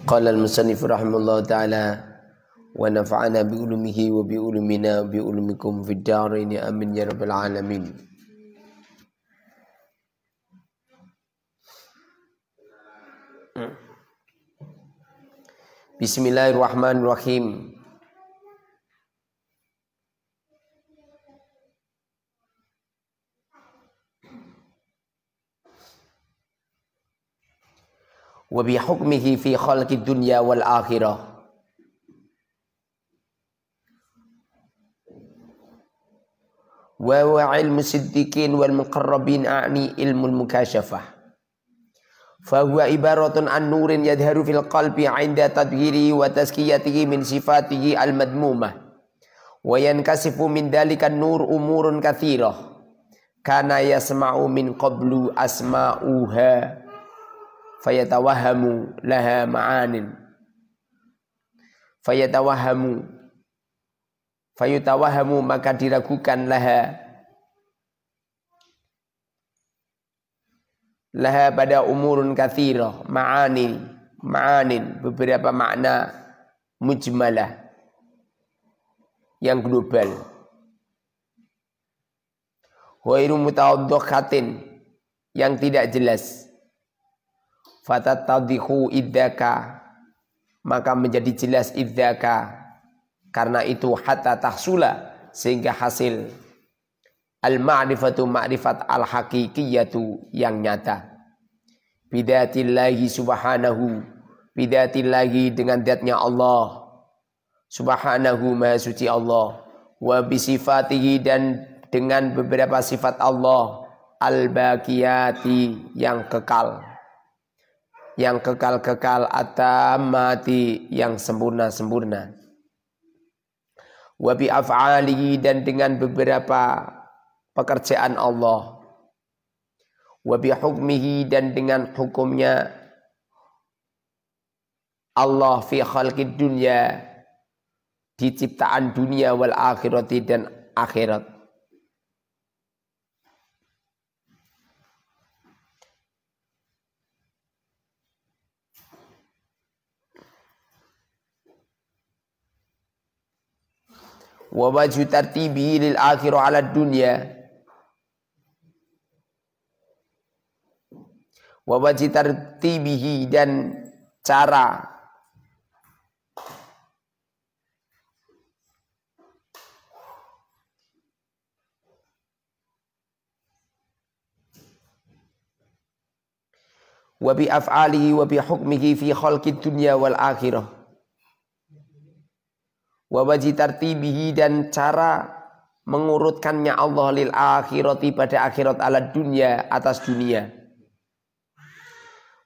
Qala al-musannif rahimahullah ta'ala wa nafa'ana bi ulumihi wa bi ulumina bi ulumikum fid dharain amin ya rabbal alamin. Bismillahirrahmanirrahim. Wa bi hukmihi fi khalqid dunya wal akhirah. Wa huwa ilmu siddiqin wal muqarrabin a'ni ilmul mukashafah. Fa huwa ibaratun an nurin yadharu fil qalbi 'inda tadhhiri wa tazkiyatihi min sifatihi al madmumah. Wa yankasifu min dhalika an-nur umurun katsirah. Kana yasma'u min qablu asma'uha fayatawahamu laha ma'anin fayutawahamu maka diragukan laha pada umurun katsirah ma'anin beberapa makna mujmalah yang global ghairu mutawaddikhatin yang tidak jelas. Fatatadhihu idzaka maka menjadi jelas idzaka karena itu hatta tahsula sehingga hasil al-ma'rifatu ma'rifat al-haqiqiyatu yang nyata bidatillahi subhanahu bidatillahi dengan zatnya Allah subhanahu maha suci Allah wa bisifatihi dan dengan beberapa sifat Allah al-baqiyati yang kekal atamati yang sempurna wa bi af'alihi dan dengan beberapa pekerjaan Allah wa bi hukmihi dan dengan hukumnya Allah fi khalqid dunya di ciptaan dunia wal akhirati dan akhirat. Wa wajhu tartibihi lil akhirah ala dunya wa wajhu tartibihi dan cara wa bi af'alihi wa bi hukmihi fi khalqid dunya wal akhirah wa wajhi tartibihi dan cara mengurutkannya Allah lil akhirati pada akhirat ala dunya atas dunia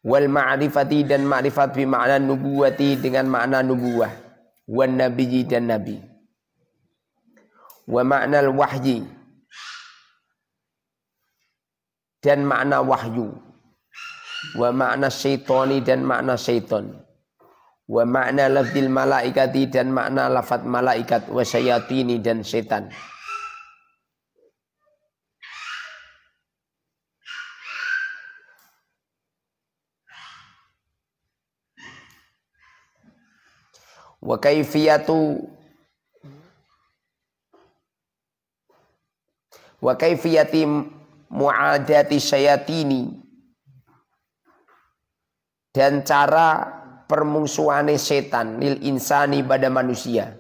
wal ma'rifati dan ma'rifat bi makna nubuwati dengan makna nubuwah wan nabiyyi dan nabi wa makna al wahyi dan makna wahyu wa makna syaitani dan makna syaitan wa makna lafzil malaikati dan makna lafaz malaikat wa syayatini dan setan. Wa kaifiyati mu'adati syayatini dan cara permusuhane setan lil insani pada manusia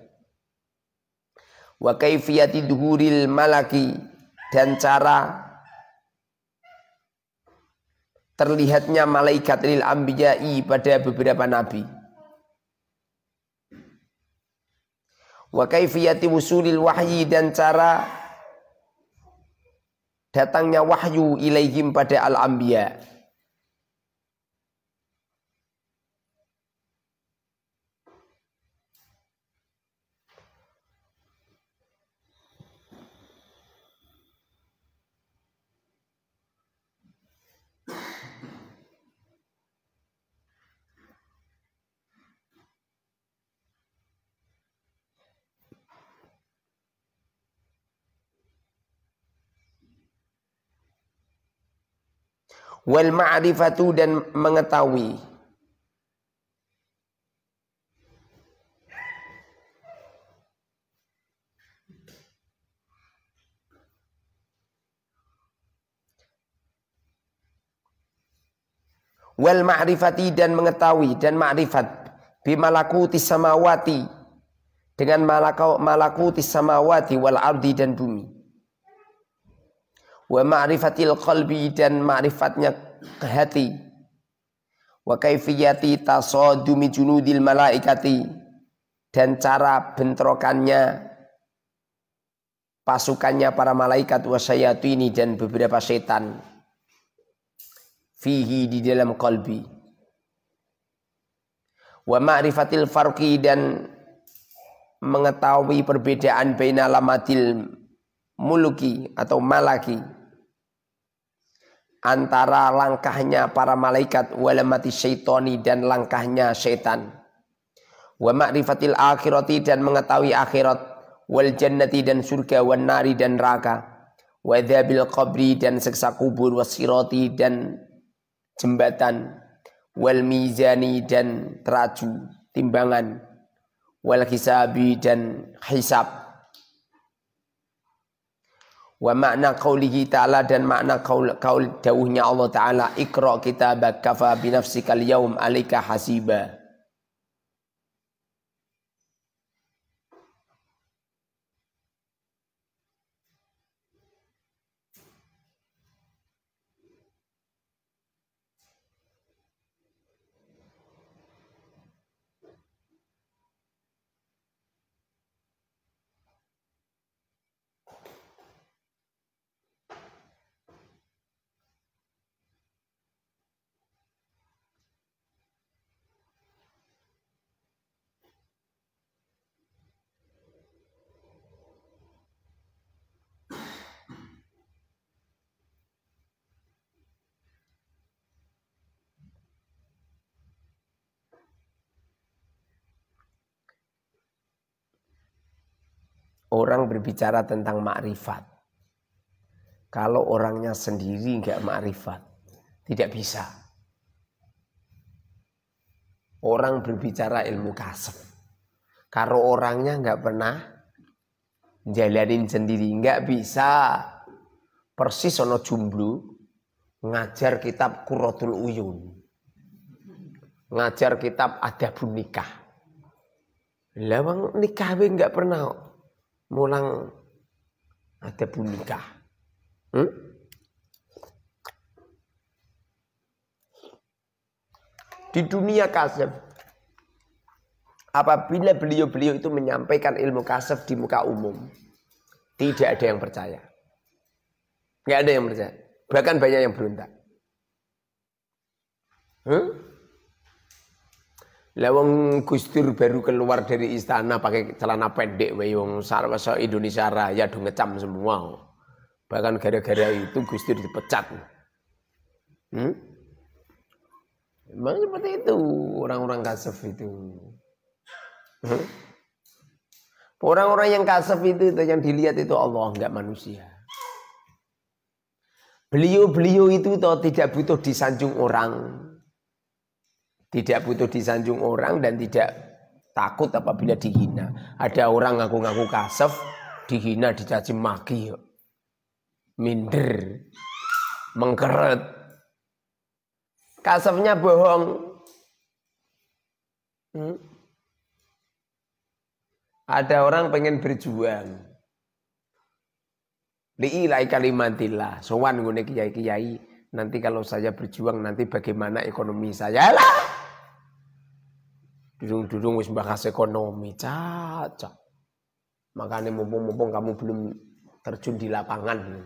wa kaifiyati dhuhuril malaki dan cara terlihatnya malaikat lil anbiya'i pada beberapa nabi wa kaifiyati wusulil wahyi dan cara datangnya wahyu ilaihim pada al-anbiya. Wal ma'rifatu dan mengetahui Wal ma'rifati dan mengetahui dan ma'rifat bimalakuti samawati dengan malakuti samawati wal ardi dan bumi. Wa ma'rifatil qalbi dan ma'rifatnya hati. Wa kaifiyati tasadumi junudil malaikati dan cara bentrokannya pasukannya para malaikat wasyayatini dan beberapa setan fihi di dalam qalbi. Wa ma'rifatil farqi dan mengetahui perbedaan baina lamatil muluki atau malaki antara langkahnya para malaikat walamati syaitani dan langkahnya syaitan. Wa ma'rifatil akhirati dan mengetahui akhirat wal jannati dan surga wan nari dan neraka wa dzabil qabri dan siksa kubur wasirati dan jembatan wal mizani dan teraju timbangan wal hisabi dan hisab. Wa makna qaulihi ta'ala dan makna qaul dawuhnya Allah Ta'ala iqra kitabak kafa binafsikal yaum alika hasiba. Orang berbicara tentang makrifat. Kalau orangnya sendiri enggak makrifat, tidak bisa. Orang berbicara ilmu kasab. Kalau orangnya enggak pernah jalanin sendiri, enggak bisa. Persis ono jumblu ngajar kitab Qurratul Uyun. Ngajar kitab Adabun Nikah. Lah wong nikah enggak pernah mulang Adabun Nikah. Di dunia kasab, apabila beliau-beliau itu menyampaikan ilmu kasab di muka umum, tidak ada yang percaya. Nggak ada yang percaya. Bahkan banyak yang berontak. Lawang Gus Dur baru keluar dari istana pakai celana pendek, wong sarwasa Indonesia Raya do ngecam semua. Bahkan gara-gara itu Gus Dur dipecat. Memang seperti itu orang-orang kasaf itu. Orang-orang yang kasaf itu yang dilihat itu Allah, enggak manusia. Beliau-beliau itu tidak butuh disanjung orang. Tidak butuh disanjung orang dan tidak takut apabila dihina. Ada orang ngaku-ngaku kasaf, dihina, dicaci maki, minder, mengkeret. Kasafnya bohong. Ada orang pengen berjuang. Li'ilai kalimatillah. Sowan ngene kiai-kiai. Nanti kalau saya berjuang nanti bagaimana ekonomi saya lah. Dudung-dudung wis bahas ekonomi, caca. Makanya mumpung-mumpung kamu belum terjun di lapangan,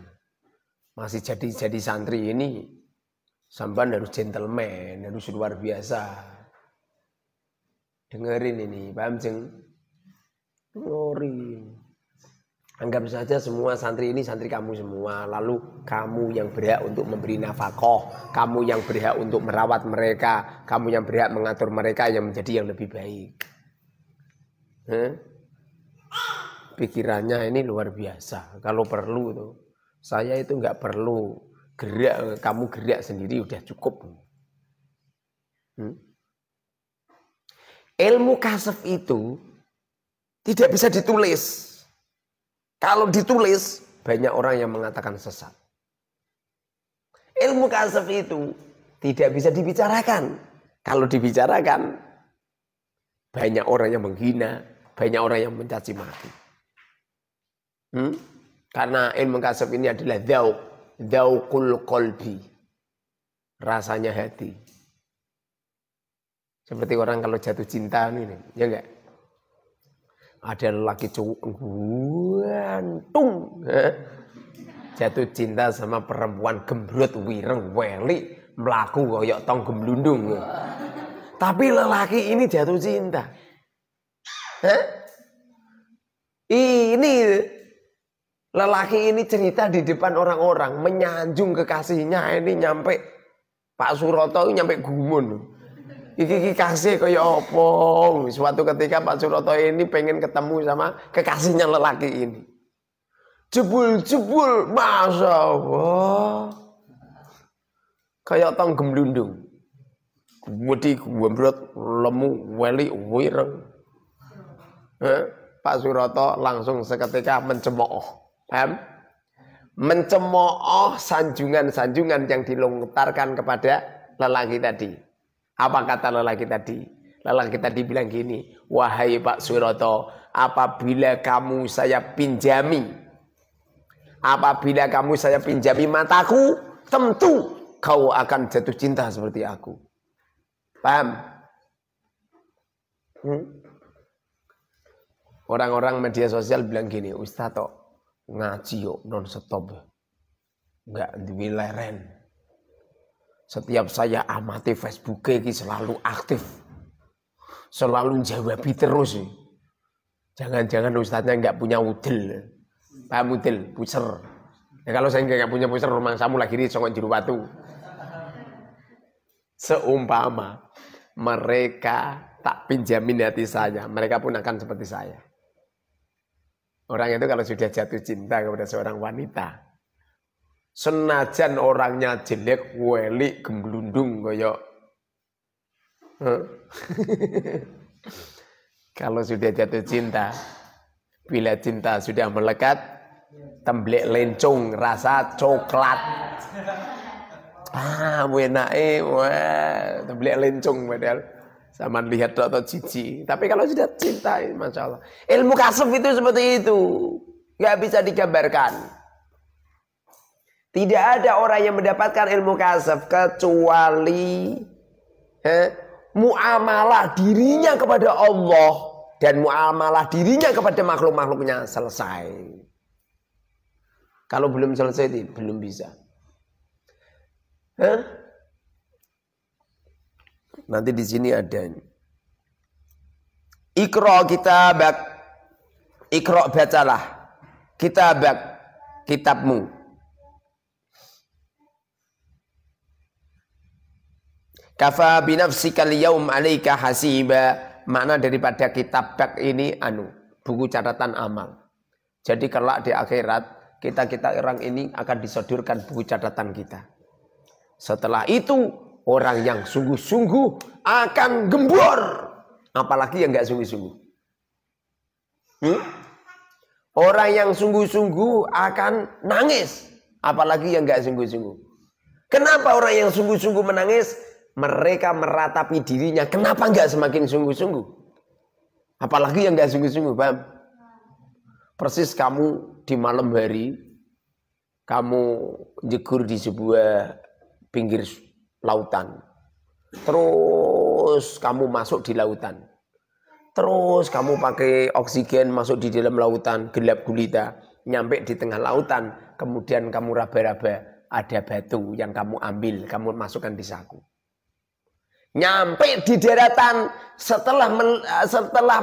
masih jadi santri ini, sampean harus gentleman, harus luar biasa. Dengerin ini, paham jeng? Dengerin. Anggap saja semua santri ini santri kamu semua. Lalu kamu yang berhak untuk memberi nafkah, kamu yang berhak untuk merawat mereka, kamu yang berhak mengatur mereka yang menjadi yang lebih baik. Pikirannya ini luar biasa. Kalau perlu tuh, saya itu nggak perlu gerak, kamu gerak sendiri udah cukup. Ilmu kasaf itu tidak bisa ditulis. Kalau ditulis, banyak orang yang mengatakan sesat. Ilmu kasaf itu Tidak bisa dibicarakan. Kalau dibicarakan, banyak orang yang menghina, banyak orang yang mencaci maki. Karena ilmu kasab ini adalah dzauqul qalbi. Rasanya hati. Seperti orang kalau jatuh cinta ini, ya enggak? Ada lelaki cowok gantung, jatuh cinta sama perempuan gembrot wireng weli melaku koyok tong gemblundung. Tapi lelaki ini jatuh cinta. Ini lelaki ini cerita di depan orang-orang menyanjung kekasihnya ini nyampe Pak Suroto nyampe gumun. Iki kasih kaya apa? Suatu ketika Pak Suroto ini pengen ketemu sama kekasihnya lelaki ini. Jebul, Masya Allah. Kayak tong gemblundung. Wedi gembrot lemu weli wireng. Pak Suroto langsung seketika mencemooh. Paham? Mencemooh sanjungan-sanjungan yang dilontarkan kepada lelaki tadi. Apa kata lelaki tadi? Lelaki tadi bilang gini, wahai Pak Suroto, apabila kamu saya pinjami mataku, tentu kau akan jatuh cinta seperti aku. Paham? Orang-orang media sosial bilang gini, Ustaz tok ngaji yuk non stop. Enggak diwileren. Setiap saya amati Facebook ini selalu aktif. Selalu jawabi terus. Jangan-jangan ustadznya enggak punya udel. Paham udel? Puser. Ya kalau saya enggak punya puser, rumah samu lagi di songok juru batu. Seumpama mereka tak pinjamin hati saya, mereka pun akan seperti saya. Orang itu kalau sudah jatuh cinta kepada seorang wanita, senajan orangnya jelek, welik, gemblundung koyok. Kalau sudah jatuh cinta, bila cinta sudah melekat, temblek lencung rasa coklat. Wenake, wah, temblek lencung padahal sama lihat atau cici. Tapi kalau sudah cinta, Masya Allah. Ilmu kasab itu seperti itu, nggak bisa digambarkan. Tidak ada orang yang mendapatkan ilmu kasab kecuali muamalah dirinya kepada Allah dan muamalah dirinya kepada makhluk-makhluknya selesai. Kalau belum selesai belum bisa. Nanti di sini ada Iqra kitabak, Iqra bacalah kitabak, kitabmu. Kafa binafsikal yaum alaika hasiba. Makna daripada kitabak ini buku catatan amal. Jadi kelak di akhirat kita orang ini akan disodorkan buku catatan kita. Setelah itu orang yang sungguh-sungguh akan gembor, apalagi yang enggak sungguh-sungguh. Orang yang sungguh-sungguh akan nangis, apalagi yang enggak sungguh-sungguh. Kenapa orang yang sungguh-sungguh menangis? Mereka meratapi dirinya, kenapa enggak semakin sungguh-sungguh? Apalagi yang enggak sungguh-sungguh, paham? Persis kamu di malam hari, kamu jegur di sebuah pinggir lautan. Terus kamu masuk di lautan. Terus kamu pakai oksigen masuk di dalam lautan, gelap gulita. Nyampe di tengah lautan, kemudian kamu raba-raba, ada batu yang kamu ambil, kamu masukkan di saku. Nyampe di daratan, setelah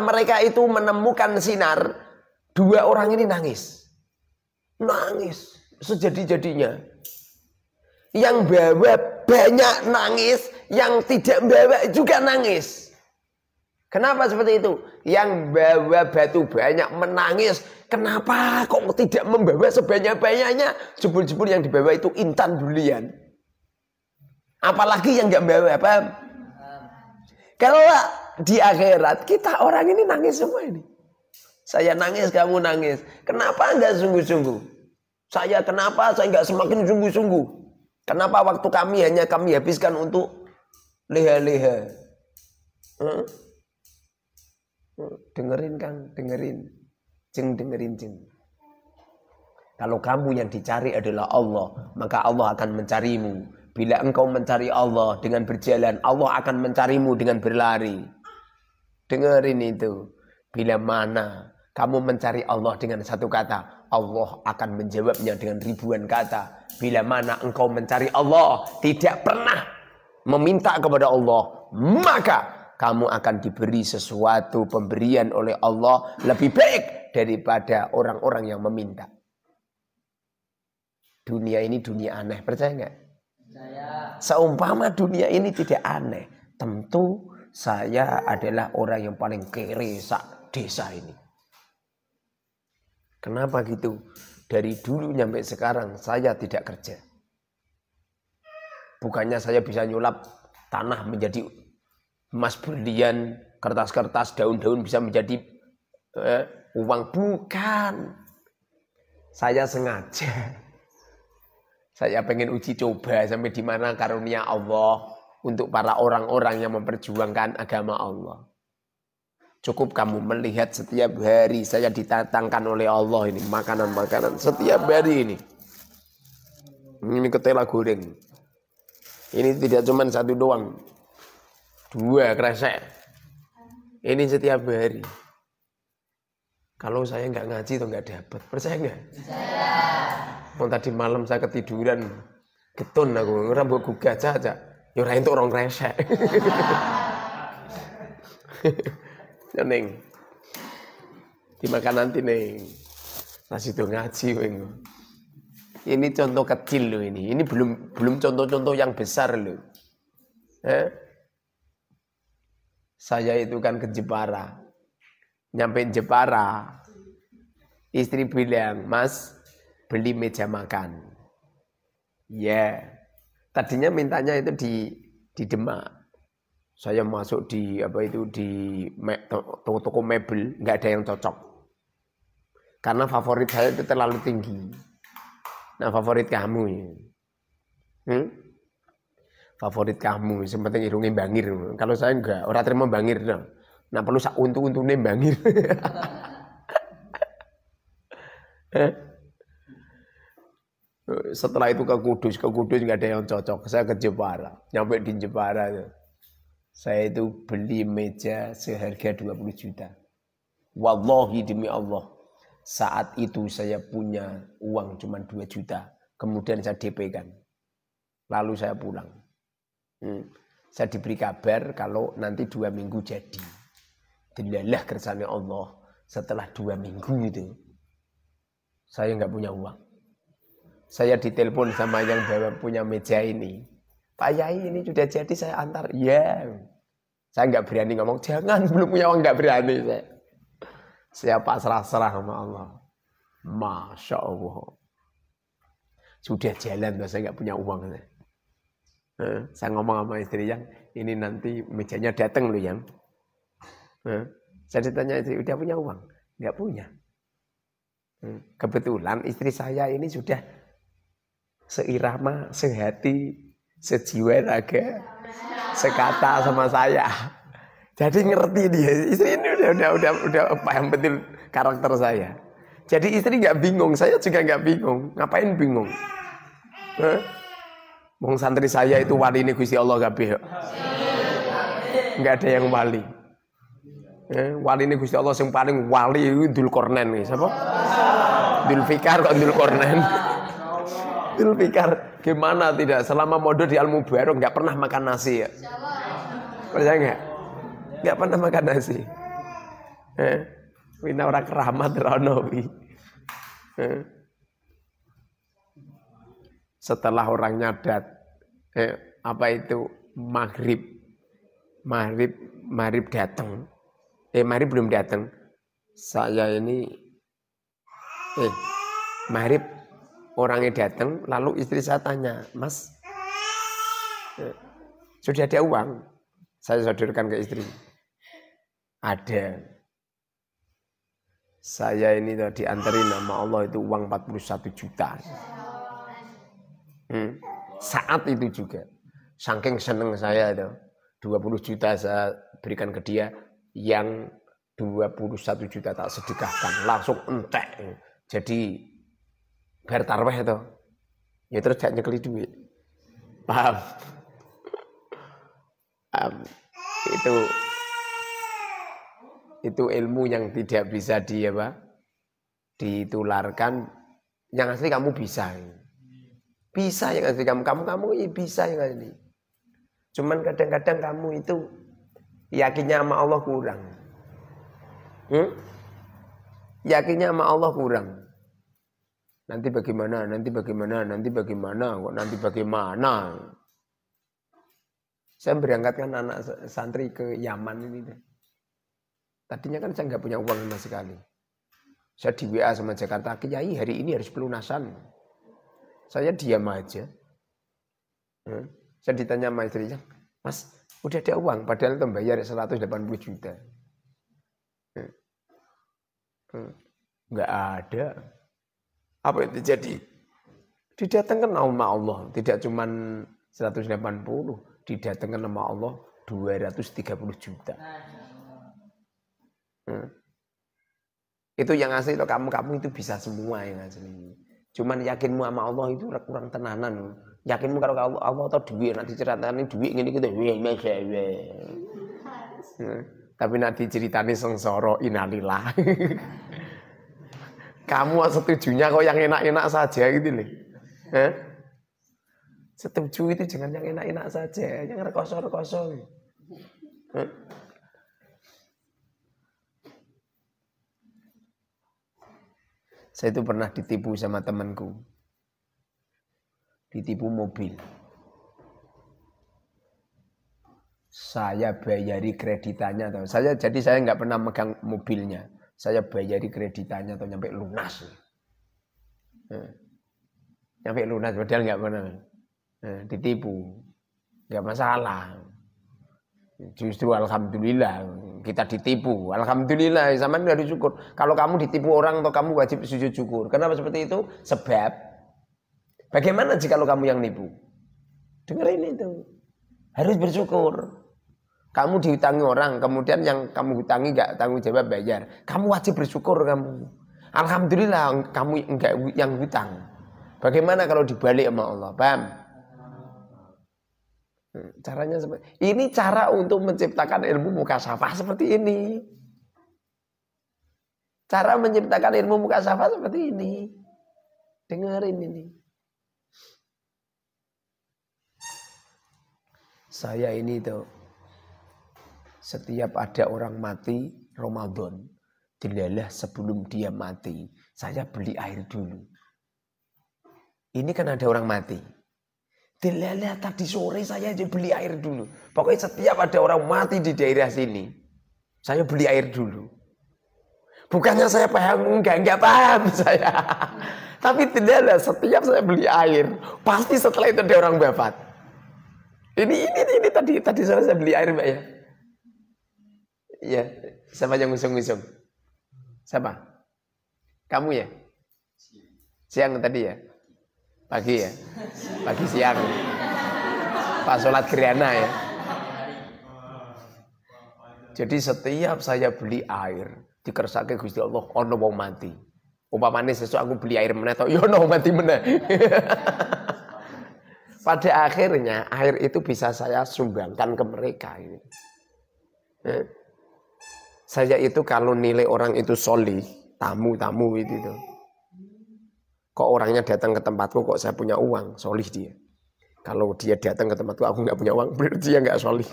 mereka itu menemukan sinar, dua orang ini nangis sejadi-jadinya. Yang bawa banyak nangis, yang tidak bawa juga nangis. Kenapa seperti itu? Yang bawa batu banyak menangis, kenapa kok tidak membawa sebanyak-banyaknya? Jebul-jebul yang dibawa itu intan bulian. Apalagi yang nggak bawa, paham? Kalau di akhirat kita orang ini nangis semua ini. Saya nangis, kamu nangis. Kenapa enggak sungguh-sungguh? Kenapa saya enggak semakin sungguh-sungguh? Kenapa waktu kami hanya kami habiskan untuk leha-leha? Dengerin Kang, dengerin. Dengerin. Kalau kamu yang dicari adalah Allah, maka Allah akan mencarimu. Bila engkau mencari Allah dengan berjalan, Allah akan mencarimu dengan berlari. Dengerin itu. Bila mana kamu mencari Allah dengan satu kata, Allah akan menjawabnya dengan ribuan kata. Bila mana engkau mencari Allah, tidak pernah meminta kepada Allah, maka kamu akan diberi sesuatu pemberian oleh Allah lebih baik daripada orang-orang yang meminta. Dunia ini dunia aneh, percaya nggak? Seumpama dunia ini tidak aneh, tentu saya adalah orang yang paling kere sak desa ini. Kenapa gitu? Dari dulu sampai sekarang saya tidak kerja. Bukannya saya bisa nyulap tanah menjadi emas berlian, kertas-kertas, daun-daun bisa menjadi uang. Bukan. Saya sengaja. Saya pengen uji coba sampai di mana karunia Allah untuk para orang-orang yang memperjuangkan agama Allah. Cukup kamu melihat setiap hari saya ditatangkan oleh Allah ini makanan-makanan setiap hari ini. Ini ketela goreng. Ini tidak cuma satu doang. 2 kresek. Ini setiap hari. Kalau saya nggak ngaji tuh nggak dapat. Percaya nggak? Mau tadi malam saya ketiduran, getun aku, ora mbok gugah aja. Ya ora entuk 2 kresek. Neng. Dimakan nanti neng. Masih tuh ngaji weng. Ini contoh kecil loh ini. Ini belum contoh-contoh yang besar loh. Saya itu kan ke Jepara. Nyampe Jepara, istri bilang, "Mas, beli meja makan." Ya, tadinya mintanya itu di Demak. Saya masuk di toko mebel, nggak ada yang cocok. Karena favorit saya itu terlalu tinggi. Nah, favorit kamu ya. Favorit kamu, sepenting irungnya bangir. Kalau saya enggak, orang terima bangir. Nah, perlu sak untu-untune bangir. Setelah itu ke Kudus nggak ada yang cocok. Saya ke Jepara, nyampe di Jepara itu. Saya itu beli meja seharga 20 juta. Wallahi demi Allah. Saat itu saya punya uang cuma 2 juta. Kemudian saya DP-kan. Lalu saya pulang. Saya diberi kabar kalau nanti 2 minggu jadi. Dilalah kersane Allah. Setelah 2 minggu itu, saya nggak punya uang. Saya ditelepon sama yang bawa punya meja ini. "Pak Yai, ini sudah jadi, saya antar." Ya, saya nggak berani ngomong, "Jangan, belum punya uang." Nggak berani saya. Saya pasrah-serah sama Allah. Masya Allah. Sudah jalan, saya nggak punya uang. Saya ngomong sama istri yang, "Ini nanti mejanya datang loh yang." Saya ditanya istri, "Udah punya uang?" Nggak punya. Kebetulan istri saya ini sudah seirama, sehati, sejiwa raga, sekata sama saya. Jadi ngerti dia. Istri ini udah paham betul karakter saya. Jadi istri nggak bingung, saya juga nggak bingung. Ngapain bingung? Wong santri saya itu wali ini Gusti Allah kabeh. Nggak ada yang wali. Wali ini Gusti Allah yang paling wali itu Dzulqarnain nih. Siapa? Dzulfikar kok Dzulqarnain. Dzulfikar gimana tidak selama mondok di Al Mubarok nggak pernah makan nasi ya? Percaya nggak? Nggak pernah makan nasi. Wina orang keramat ronowi. Setelah orang nyadat, apa itu maghrib datang. Maghrib belum datang. Saya ini, maghrib orangnya datang, lalu istri saya tanya, "Mas, sudah ada uang?" Saya sodorkan ke istri. Ada. Saya ini diantarin nama Allah itu uang 41 juta. saat itu juga. Saking seneng saya itu. 20 juta saya berikan ke dia, yang 21 juta tak sedekahkan, langsung entek. Jadi bayar tarweh itu. Ya terus gak nyekeli duit. Paham? Itu ilmu yang tidak bisa ditularkan. Yang asli kamu bisa. Bisa yang asli kamu bisa yang asli. Cuman kadang-kadang kamu itu yakinnya sama Allah kurang. Yakinnya sama Allah kurang. Nanti bagaimana? Kok nanti bagaimana? Saya berangkatkan anak santri ke Yaman ini. Tadinya kan saya nggak punya uang sama sekali. Saya di WA sama Jakarta, Kiai hari ini harus pelunasan. Saya diam aja. Saya ditanya sama istrinya, Mas, udah ada uang, padahal itu bayar 180 juta. Enggak ada. Apa yang terjadi? Didatangkan nama Allah, tidak cuma 180, didatangkan nama Allah 230 juta. Itu yang asli, itu kamu itu bisa semua yang asli. Cuman yakinmu sama Allah itu kurang tenanan. Yakinmu kalau Allah atau duit, nanti ceritanya duit gini gitu. Tapi nanti ceritanya sengsara innalillah. Kamu setujunya kok yang enak-enak saja gitu nih. Setuju itu jangan yang enak-enak saja, yang rekoso-rekoso. Saya itu pernah ditipu sama temanku. Ditipu mobil. Saya bayari kreditannya. Jadi saya nggak pernah megang mobilnya. Saya bayari kreditannya atau nyampe lunas. Nyampe lunas, padahal nggak pernah. Ditipu. Nggak masalah. Justru alhamdulillah kita ditipu. Alhamdulillah, sama harus syukur. Kalau kamu ditipu orang atau kamu wajib sujud syukur. Kenapa seperti itu? Sebab bagaimana jika kamu yang nipu? Dengerin itu. Harus bersyukur. Kamu dihutangi orang, kemudian yang kamu hutangi enggak tanggung jawab bayar. Kamu wajib bersyukur kamu. Alhamdulillah kamu enggak yang hutang. Bagaimana kalau dibalik sama Allah? Paham? Caranya seperti ini, cara untuk menciptakan ilmu mukasyafah seperti ini. Cara menciptakan ilmu mukasyafah seperti ini. Dengerin ini. Saya ini tuh setiap ada orang mati Ramadan, dilalah sebelum dia mati, saya beli air dulu. Ini kan ada orang mati. Dilalah tadi sore saya aja beli air dulu. Pokoknya setiap ada orang mati di daerah sini, saya beli air dulu. Bukannya saya paham, enggak paham saya. Tapi dilalah setiap saya beli air, pasti setelah itu ada orang wafat. Ini tadi sore saya beli air, Mbak ya. Iya, siapa yang ngusung-ngusung? Siapa? Kamu ya? Siang tadi ya? Pagi ya? Pagi siang. Pas sholat gerhana ya. Jadi setiap saya beli air, dikersake Gusti Allah ono wong mati. Umpamane sesuk aku beli air meneh tok, ya ono mati meneh. Pada akhirnya air itu bisa saya sumbangkan ke mereka. Saya itu kalau nilai orang itu solih, tamu itu. Kok orangnya datang ke tempatku kok saya punya uang, solih dia. Kalau dia datang ke tempatku aku nggak punya uang, berarti dia nggak solih.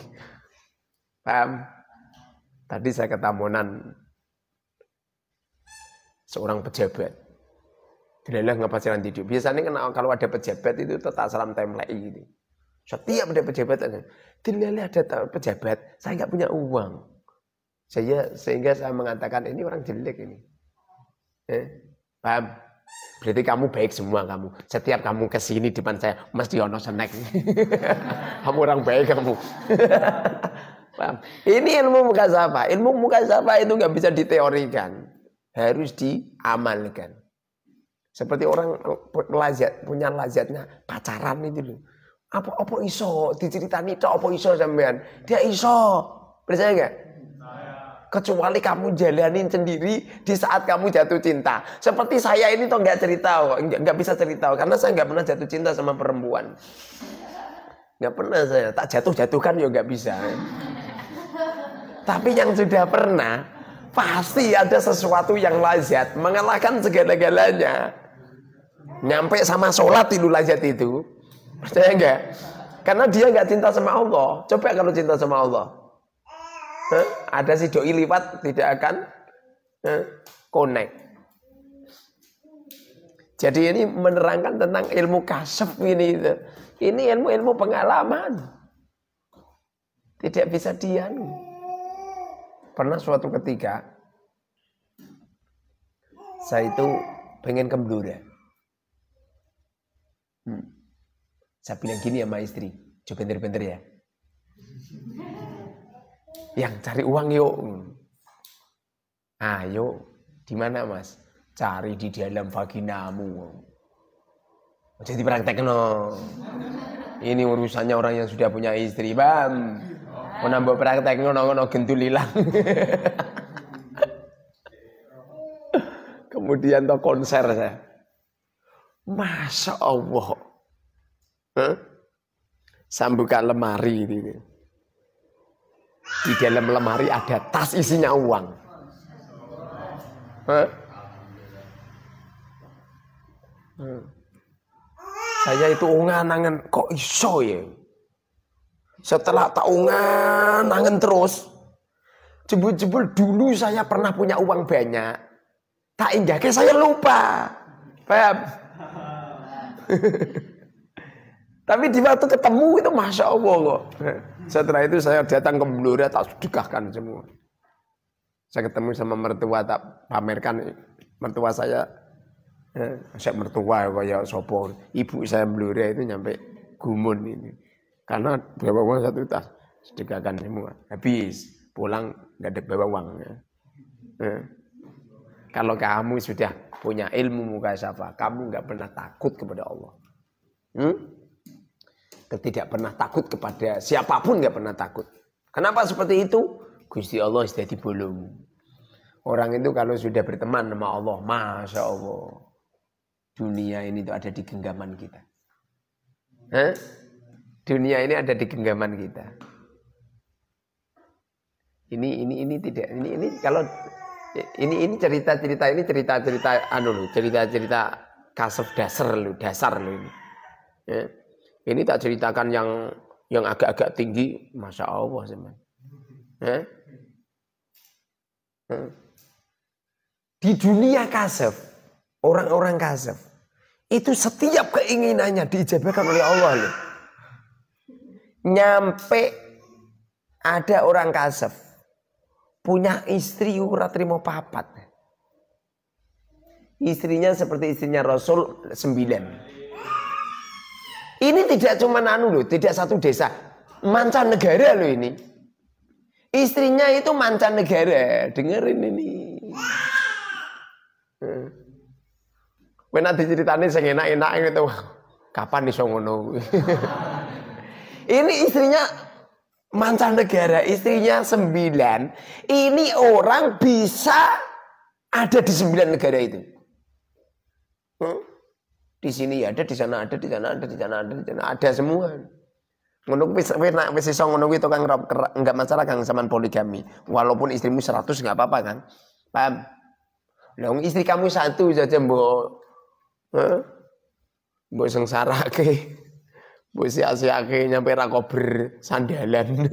Paham? Tadi saya ketamunan seorang pejabat. Dilalah ngapa jalan tidur. Biasanya kan kalau ada pejabat itu tetap salam template gitu. Setiap ada pejabat ada. Dilalah ada pejabat, saya nggak punya uang. Sehingga saya mengatakan ini orang jelek ini. Paham? Berarti kamu baik semua kamu. Setiap kamu kesini depan saya mesti ono snack. Kamu orang baik kamu. Paham? Ini ilmu mukasyafah. Ilmu mukasyafah itu nggak bisa diteorikan, harus diamalkan. Seperti orang punya lazatnya pacaran itu loh. Apa iso diceritani tok apa iso sampean? Dia iso. Percaya enggak? Kecuali kamu jalanin sendiri di saat kamu jatuh cinta. Seperti saya ini toh enggak cerita kok, enggak bisa cerita karena saya enggak pernah jatuh cinta sama perempuan. Enggak pernah saya, tak jatuh-jatuhkan juga enggak bisa. Tapi yang sudah pernah, pasti ada sesuatu yang lazat, mengalahkan segala-galanya. Nyampe sama sholat itu lazat itu. Percaya enggak? Karena dia enggak cinta sama Allah. Coba kalau cinta sama Allah. Ada si doi liwat tidak akan connect. Jadi ini menerangkan tentang ilmu kasyaf ini. Ini ilmu penggalaman. Tidak bisa dianu. Pernah suatu ketika saya itu pengen ke Blora. Saya bilang gini sama istri, coba bener-bener ya. Yang cari uang yuk. Ayo, di mana mas? Cari di dalam vaginamu. Jadi praktek no. Ini urusannya orang yang sudah punya istri, bam. Mau nambah praktek ngono gentul hilang. Kemudian tuh konser saya. Masya Allah. Saya buka lemari ini. Di dalam lemari ada tas isinya uang. Saya itu ungan-angan kok iso ya. Setelah tak ungan-angan terus, jebul-jebul dulu saya pernah punya uang banyak. Tak inggahke saya lupa. Paham? Tapi di waktu ketemu itu Masya Allah kok. Setelah itu saya datang ke Blora tak sedekahkan semua. Saya ketemu sama mertua tak pamerkan mertua saya. Saya mertua kayak sopo. Ibu saya Blora itu nyampe gumun ini. Karena bawa uang satu tas sedekahkan semua. Habis pulang nggak ada bawa uang. Kalau kamu sudah punya ilmu mukasyafah, kamu nggak pernah takut kepada Allah. Tidak pernah takut kepada siapapun, nggak pernah takut. Kenapa seperti itu? Gusti Allah sudah dibolong. Orang itu kalau sudah berteman sama Allah, Masya Allah, dunia ini itu ada di genggaman kita. Dunia ini ada di genggaman kita. Ini tidak ini kalau ini cerita kasaf dasar ini. Ini tak ceritakan yang agak-agak tinggi, Masya Allah teman. Di dunia kasaf, orang-orang kasaf itu setiap keinginannya diijabahkan oleh Allah loh. Nyampe ada orang kasaf punya istri ora trimo papat. Istrinya seperti istrinya Rasul 9. Ini tidak cuma tidak satu desa, mancanegara loh ini. Istrinya itu mancanegara, dengerin ini. Nanti ceritanya sing enak-enak itu, kapan iso ngono? Ini istrinya mancanegara, istrinya 9. Ini orang bisa ada di 9 negara itu. Di sini ada, di sana ada, di sana ada, di sana ada, di sana ada semua. Ngono wis iso ngono kuwi to Kang, enggak masalah Kang zaman poligami. Walaupun istrimu 100 enggak apa-apa kan? Paham? Lah istri kamu 1 saja mbok mbok sengsarake. Mbok sia-siake nyampe ra kober sandalan.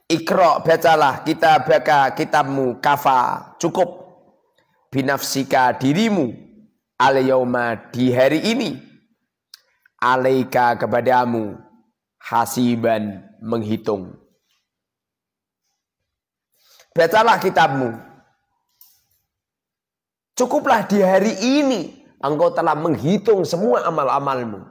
Iqra, bacalah kitabmu kafa, cukup binafsika dirimu al-yauma di hari ini alaika kepadamu hasiban menghitung. Bacalah kitabmu, cukuplah di hari ini engkau telah menghitung semua amal-amalmu.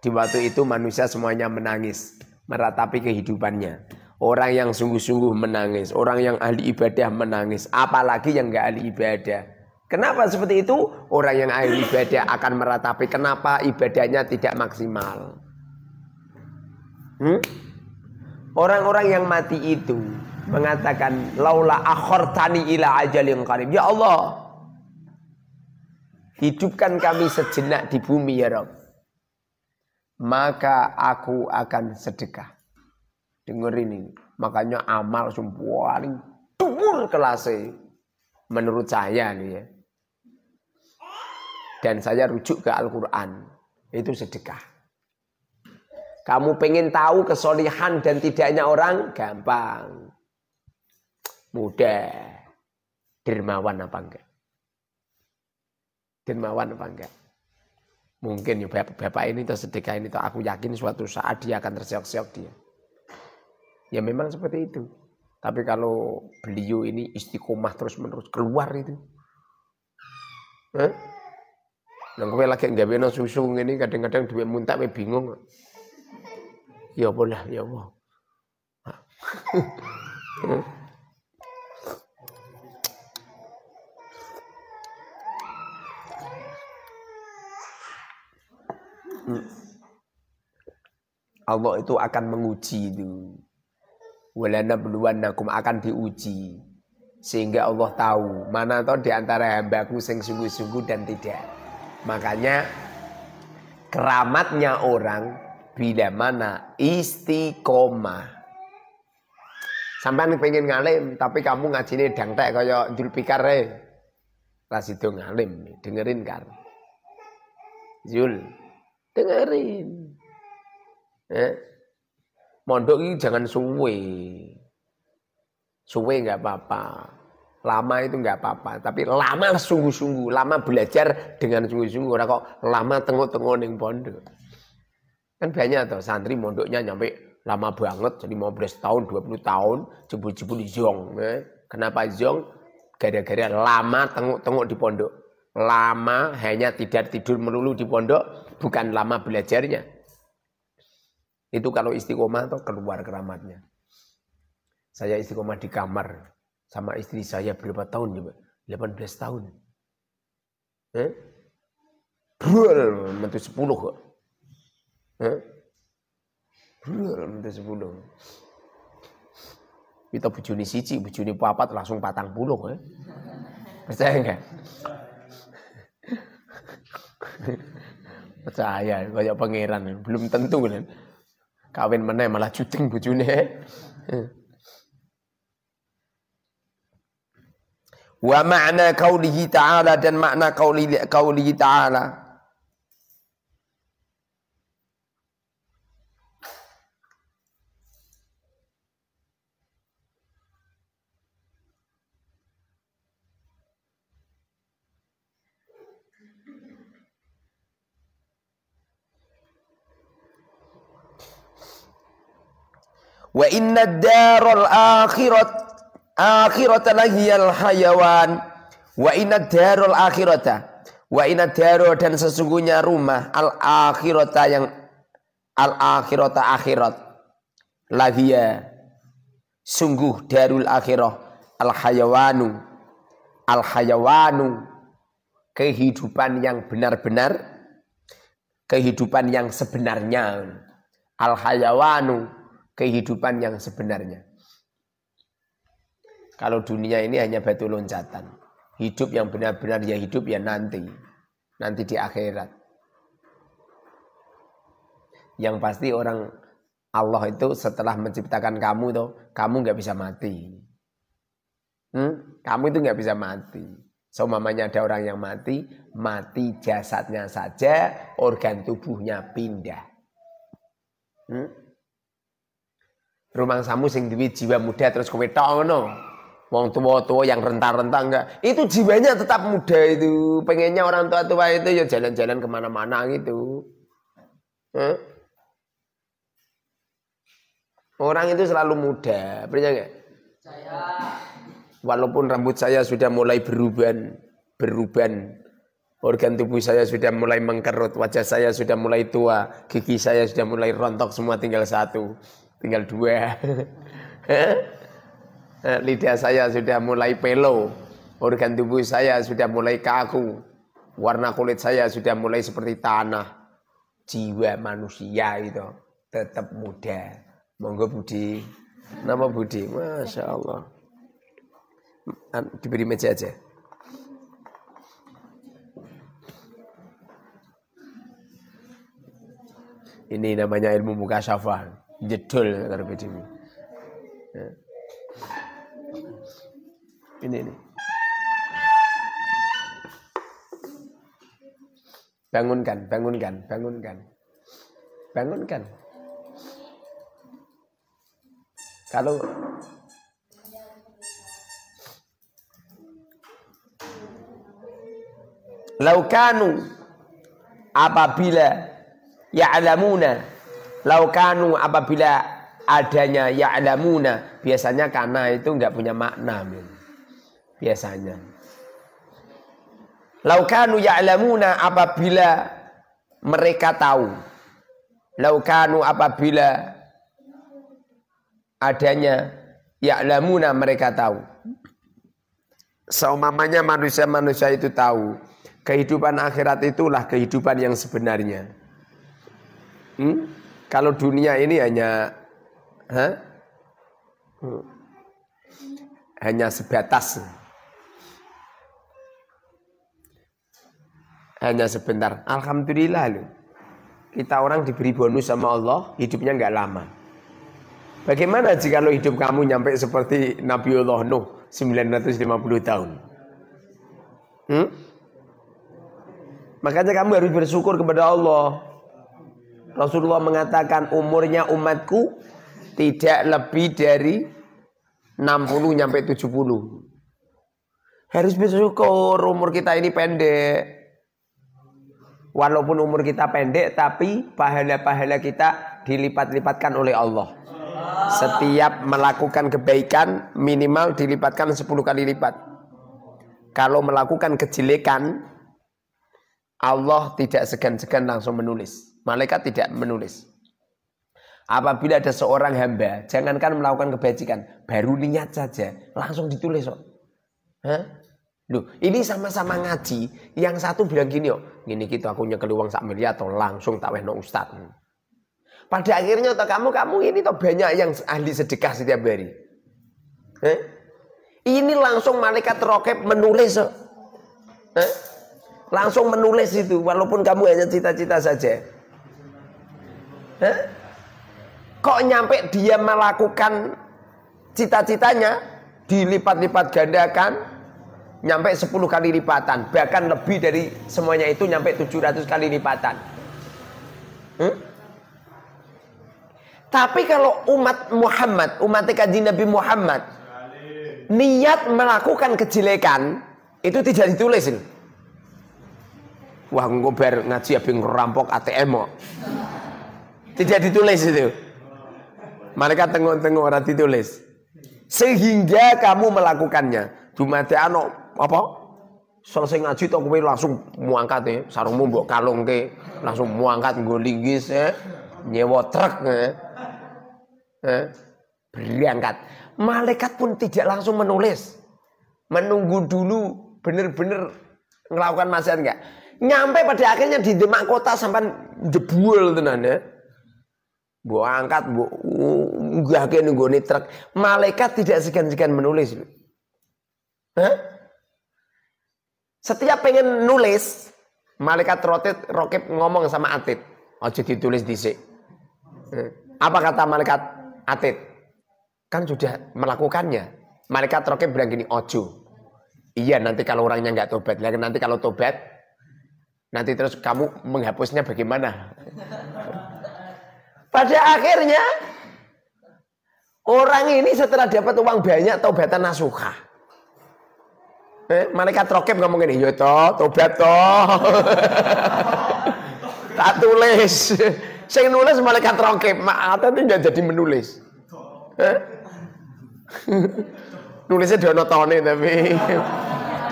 Di waktu itu manusia semuanya menangis meratapi kehidupannya. Orang yang sungguh-sungguh menangis, orang yang ahli ibadah menangis, apalagi yang enggak ahli ibadah. Kenapa seperti itu? Orang yang ahli ibadah akan meratapi kenapa ibadahnya tidak maksimal. Orang-orang yang mati itu mengatakan laula akhortani ila ajalin qarib. Ya Allah, hidupkan kami sejenak di bumi ya Rabb. Maka aku akan sedekah. Dengerin ini. Makanya amal paling dhuwur kelasnya menurut saya nih ya. Dan saya rujuk ke Al-Quran. Itu sedekah. Kamu pengen tahu kesolihan dan tidaknya orang? Gampang. Mudah. Dermawan apa enggak? Dermawan apa enggak? Mungkin ya bapak ini atau sedekah ini aku yakin suatu saat dia akan terseok-seok dia. Ya memang seperti itu. Tapi kalau beliau ini istiqomah terus-menerus keluar itu. Nah, kowe lagi nggawe susu ngene kadang-kadang duwe muntah me bingung. Ya apa lah, ya Allah. Allah itu akan menguji itu. Walanabluwannakum akan diuji. Sehingga Allah tahu mana tahu di antara hambaku sing sungguh-sungguh dan tidak. Makanya keramatnya orang bila mana istiqomah. Sampai pengen ngalim tapi kamu ngajine dangtek kaya Dzulfikar ae. Ra sido ngalim, dengerin kan. Zul, dengerin. Mondok ini jangan suwe. Suwe enggak apa-apa. Lama itu enggak apa-apa, tapi lama sungguh-sungguh, lama belajar dengan sungguh-sungguh. Ora kok lama tengok-tengok ning pondok. Kan banyak tuh santri mondoknya nyampe lama banget, jadi 15 tahun, 20 tahun, jebul-jebul zong. Kenapa zong? Gara-gara lama tengok-tengok di pondok. Lama hanya tidak tidur melulu di pondok, bukan lama belajarnya. Itu kalau istiqomah atau keluar keramatnya. Saya istiqomah di kamar sama istri saya berapa tahun coba? 18 tahun. Mentu 10 kok. Mentu 10. Kita bujuni siji, bujuni papat langsung 40 Percaya enggak? Percaya, kayak pangeran belum tentu kan. Kawin meneh malah juting bojone. Wa ma'na qaulihi ta'ala dan makna qaulihi ta'ala. Wa inna ad-daral akhirata lahiyal hayawan. Wa inna ad-daral akhirata. Wa inna ad-daru dan sesungguhnya rumah al-akhirata yang al-akhirata akhirat. Lahiya sungguh darul akhirah al-hayawanu. Al-hayawanu kehidupan yang benar-benar, kehidupan yang sebenarnya. Al-hayawanu kehidupan yang sebenarnya. Kalau dunia ini hanya batu loncatan. Hidup yang benar-benar ya hidup ya nanti. Nanti di akhirat. Yang pasti orang Allah itu setelah menciptakan kamu itu, kamu nggak bisa mati. Kamu itu nggak bisa mati. So mamanya ada orang yang mati jasadnya saja, organ tubuhnya pindah. Rumangsamu sing duwe jiwa muda terus kowe tok ngono. Wong tua-tua yang renta-renta enggak. Itu jiwanya tetap muda itu. Pengennya orang tua-tua itu ya jalan-jalan kemana-mana gitu. Orang itu selalu muda. Percaya enggak? Saya. Walaupun rambut saya sudah mulai beruban. Organ tubuh saya sudah mulai mengkerut. Wajah saya sudah mulai tua. Gigi saya sudah mulai rontok semua tinggal 1. Tinggal 2. Lidah saya sudah mulai pelo. Organ tubuh saya sudah mulai kaku. Warna kulit saya sudah mulai seperti tanah. Jiwa manusia itu tetap muda. Monggo Budi. Nama Budi. Masya Allah. Diberi meja aja. Ini namanya ilmu mukasyafah. Jedul karo bedine. Ya. Ini. Bangunkan. Kalau laukanu apabila adanya ya'lamuna, biasanya karena itu enggak punya makna biasanya. Laukanu ya'lamuna, apabila mereka tahu. Laukanu apabila adanya ya'lamuna, mereka tahu. Seumpamanya manusia-manusia itu tahu kehidupan akhirat itulah kehidupan yang sebenarnya. Kalau dunia ini hanya sebatas, hanya sebentar. Alhamdulillah loh, kita orang diberi bonus sama Allah, hidupnya nggak lama. Bagaimana jika lo hidup kamu nyampe seperti Nabiullah Nuh 950 tahun? Makanya kamu harus bersyukur kepada Allah. Rasulullah mengatakan umurnya umatku tidak lebih dari 60 nyampe 70. Harus bersyukur umur kita ini pendek. Walaupun umur kita pendek, tapi pahala-pahala kita dilipat-lipatkan oleh Allah. Setiap melakukan kebaikan minimal dilipatkan 10 kali lipat. Kalau melakukan kejelekan, Allah tidak segan-segan langsung menulis. Malaikat tidak menulis. Apabila ada seorang hamba, jangankan melakukan kebajikan, baru niat saja langsung ditulis kok. Loh, ini sama-sama ngaji. Yang satu bilang gini, gini gitu aku nyekel uang 1 miliar atau langsung tak wehno ustaz. Pada akhirnya kamu ini toh banyak yang ahli sedekah setiap hari. Ini langsung malaikat raqib menulis. Langsung menulis itu walaupun kamu hanya cita-cita saja. Kok nyampe dia melakukan cita-citanya dilipat-lipat gandakan nyampe 10 kali lipatan, bahkan lebih dari semuanya itu nyampe 700 kali lipatan. Tapi kalau umat Muhammad, umat kanjeng Nabi Muhammad niat melakukan kejelekan itu tidak ditulis. Wah, engko bar ngaji abeng ngerampok ATM kok. Tidak ditulis itu. Malaikat tengok-tengok ora ditulis. Sehingga kamu melakukannya. Dumadekno apa? Selesai ngaji tok kowe langsung muangkat sarungmu mbok kalungke, langsung muangkat nggo linggis nyewa truk berangkat. Malaikat pun tidak langsung menulis. Menunggu dulu benar-benar melakukan maksiat enggak. Nyampe pada akhirnya di Demak kota sampai jebul tenan ya. Mbok angkat, mbok nggahke nggone truk. Malaikat tidak segan-segan menulis. Setiap pengen nulis, malaikat raqib ngomong sama Atid, aja ditulis dhisik. Apa kata malaikat Atid? Kan sudah melakukannya. Malaikat raqib bilang gini, ojo. Iya, nanti kalau orangnya nggak tobat, nanti kalau tobat, nanti terus kamu menghapusnya bagaimana? Pada akhirnya orang ini setelah dapat uang banyak taubatan nasuha. Malaikat raqib ngomong gini, yo toh, tobat toh. Tak tulis. Sing nulis malaikat raqib, atau itu nggak jadi menulis. Nulisnya donotone tapi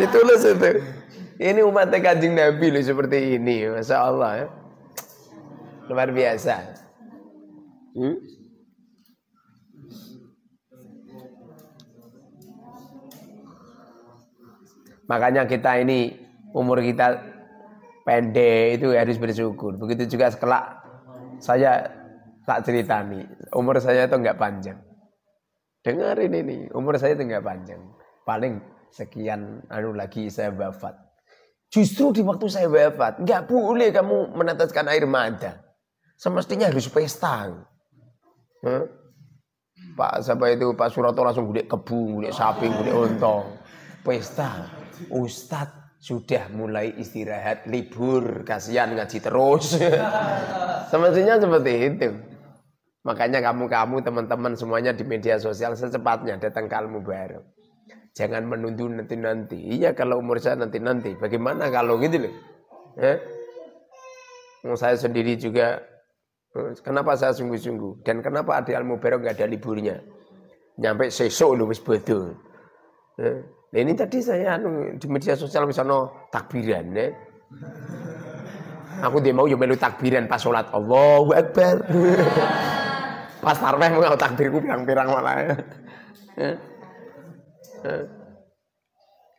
ditulis itu. Ini umat kanjeng Nabi loh seperti ini, masya Allah ya. Luar biasa. Makanya kita ini umur kita pendek itu harus bersyukur. Begitu juga sekelak saya tak ceritani, umur saya itu enggak panjang. Dengarin ini, umur saya itu enggak panjang. Paling sekian lagi saya wafat. Justru di waktu saya wafat, enggak boleh kamu meneteskan air mata. Semestinya harus pesta. Pak siapa itu Pak Suroto langsung gudek kebu, gudek sapi, gudek ontong. Pesta. Ustadz sudah mulai istirahat, libur, kasihan ngaji terus. Semestinya seperti itu. Makanya kamu teman-teman semuanya di media sosial secepatnya datang ke Al-Mubarak. Jangan menunggu nanti-nanti. Iya kalau umur saya nanti-nanti. Bagaimana kalau gitu loh? Saya sendiri juga. Kenapa saya sungguh-sungguh? Dan kenapa di Al-Mubarak nggak ada liburnya? Nyampe sesuk loh wis bodo. Nah ini tadi saya di media sosial misalnya takbiran. Aku dia mau melu takbiran pas sholat. Allahu Akbar. Pas tarawih mau takbirku pirang-pirang malah.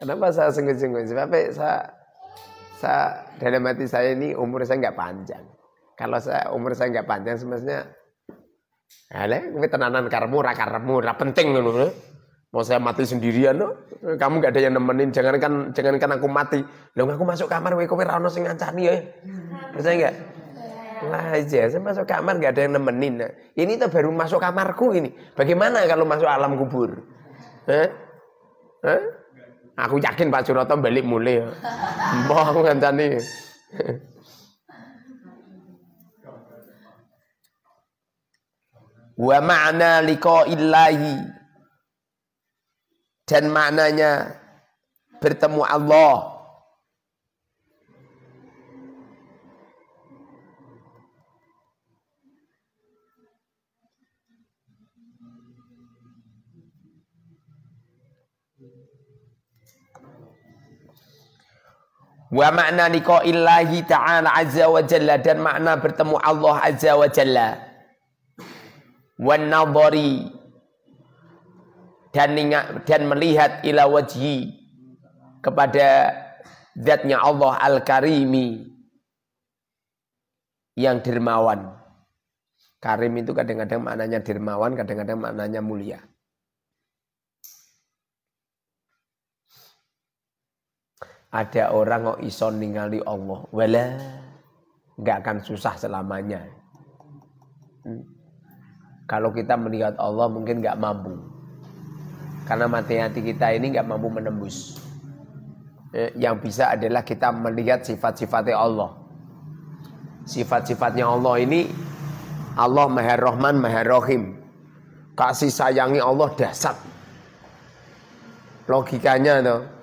Kenapa saya sungguh-sungguh? Sebab saya dalam hati saya ini umur saya enggak panjang. Kalau umur saya enggak panjang semestinya kowe tenanan karepmu ra penting ngono. Mau saya mati sendirian no? Kamu enggak ada yang nemenin, jangankan aku mati. Loh aku masuk kamar kowe ra ono sing ngancani ya. Percaya enggak? Lah aja, saya masuk kamar nggak ada yang nemenin. Nah, ini tuh baru masuk kamarku ini. Bagaimana kalau masuk alam kubur? Aku yakin Pak Suroto balik mulai. Mbah aku ngancani. Wa ma'na liqa'illahi. Dan maknanya bertemu Allah. Wa makna liqa'illahi ta'ala azza wa jalla, dan makna bertemu Allah azza wa jalla. Wan nadhari, dan melihat ila wajhi, kepada zatnya Allah al-karimi, yang dermawan. Karim itu kadang-kadang maknanya dermawan, kadang-kadang maknanya mulia. Ada orang kok iso ningali Allah, wala nggak akan susah selamanya. Kalau kita melihat Allah mungkin nggak mampu, karena hati kita ini nggak mampu menembus. Yang bisa adalah kita melihat sifat-sifatnya Allah. Sifat-sifatnya Allah ini, Allah Maha Rahman, Maha Rahim. Kasih sayangi Allah dahsyat. Logikanya tuh.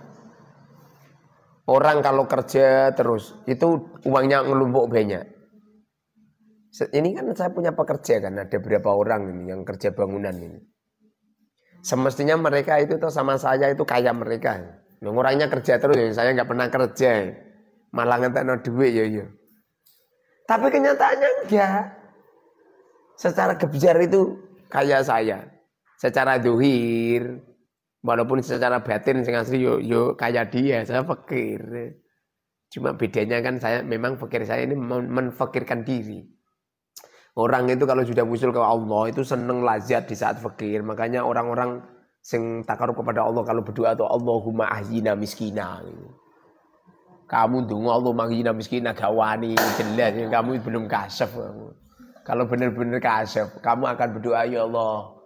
Orang kalau kerja terus, itu uangnya ngelumpuk banyak. Ini kan saya punya pekerja kan, ada beberapa orang ini yang kerja bangunan ini. Semestinya mereka itu tuh sama saya itu kayak mereka. Orangnya kerja terus, ya. Saya nggak pernah kerja. Malah ngentekno duit ya. Tapi kenyataannya enggak. Secara gebiar itu kayak saya. Secara zuhir. Walaupun secara batin sing asli yo kayak dia, saya fakir. Cuma bedanya kan saya memang fakir saya ini menfakirkan diri. Orang itu kalau sudah usul ke Allah itu seneng lazat di saat fakir. Makanya orang-orang sing takarub kepada Allah kalau berdoa itu Allahumma ahyina miskina. Kamu donga Allahumma ahyina miskina gawani jelas kamu belum kasyaf. Kalau benar-benar kasyaf, kamu akan berdoa ya Allah,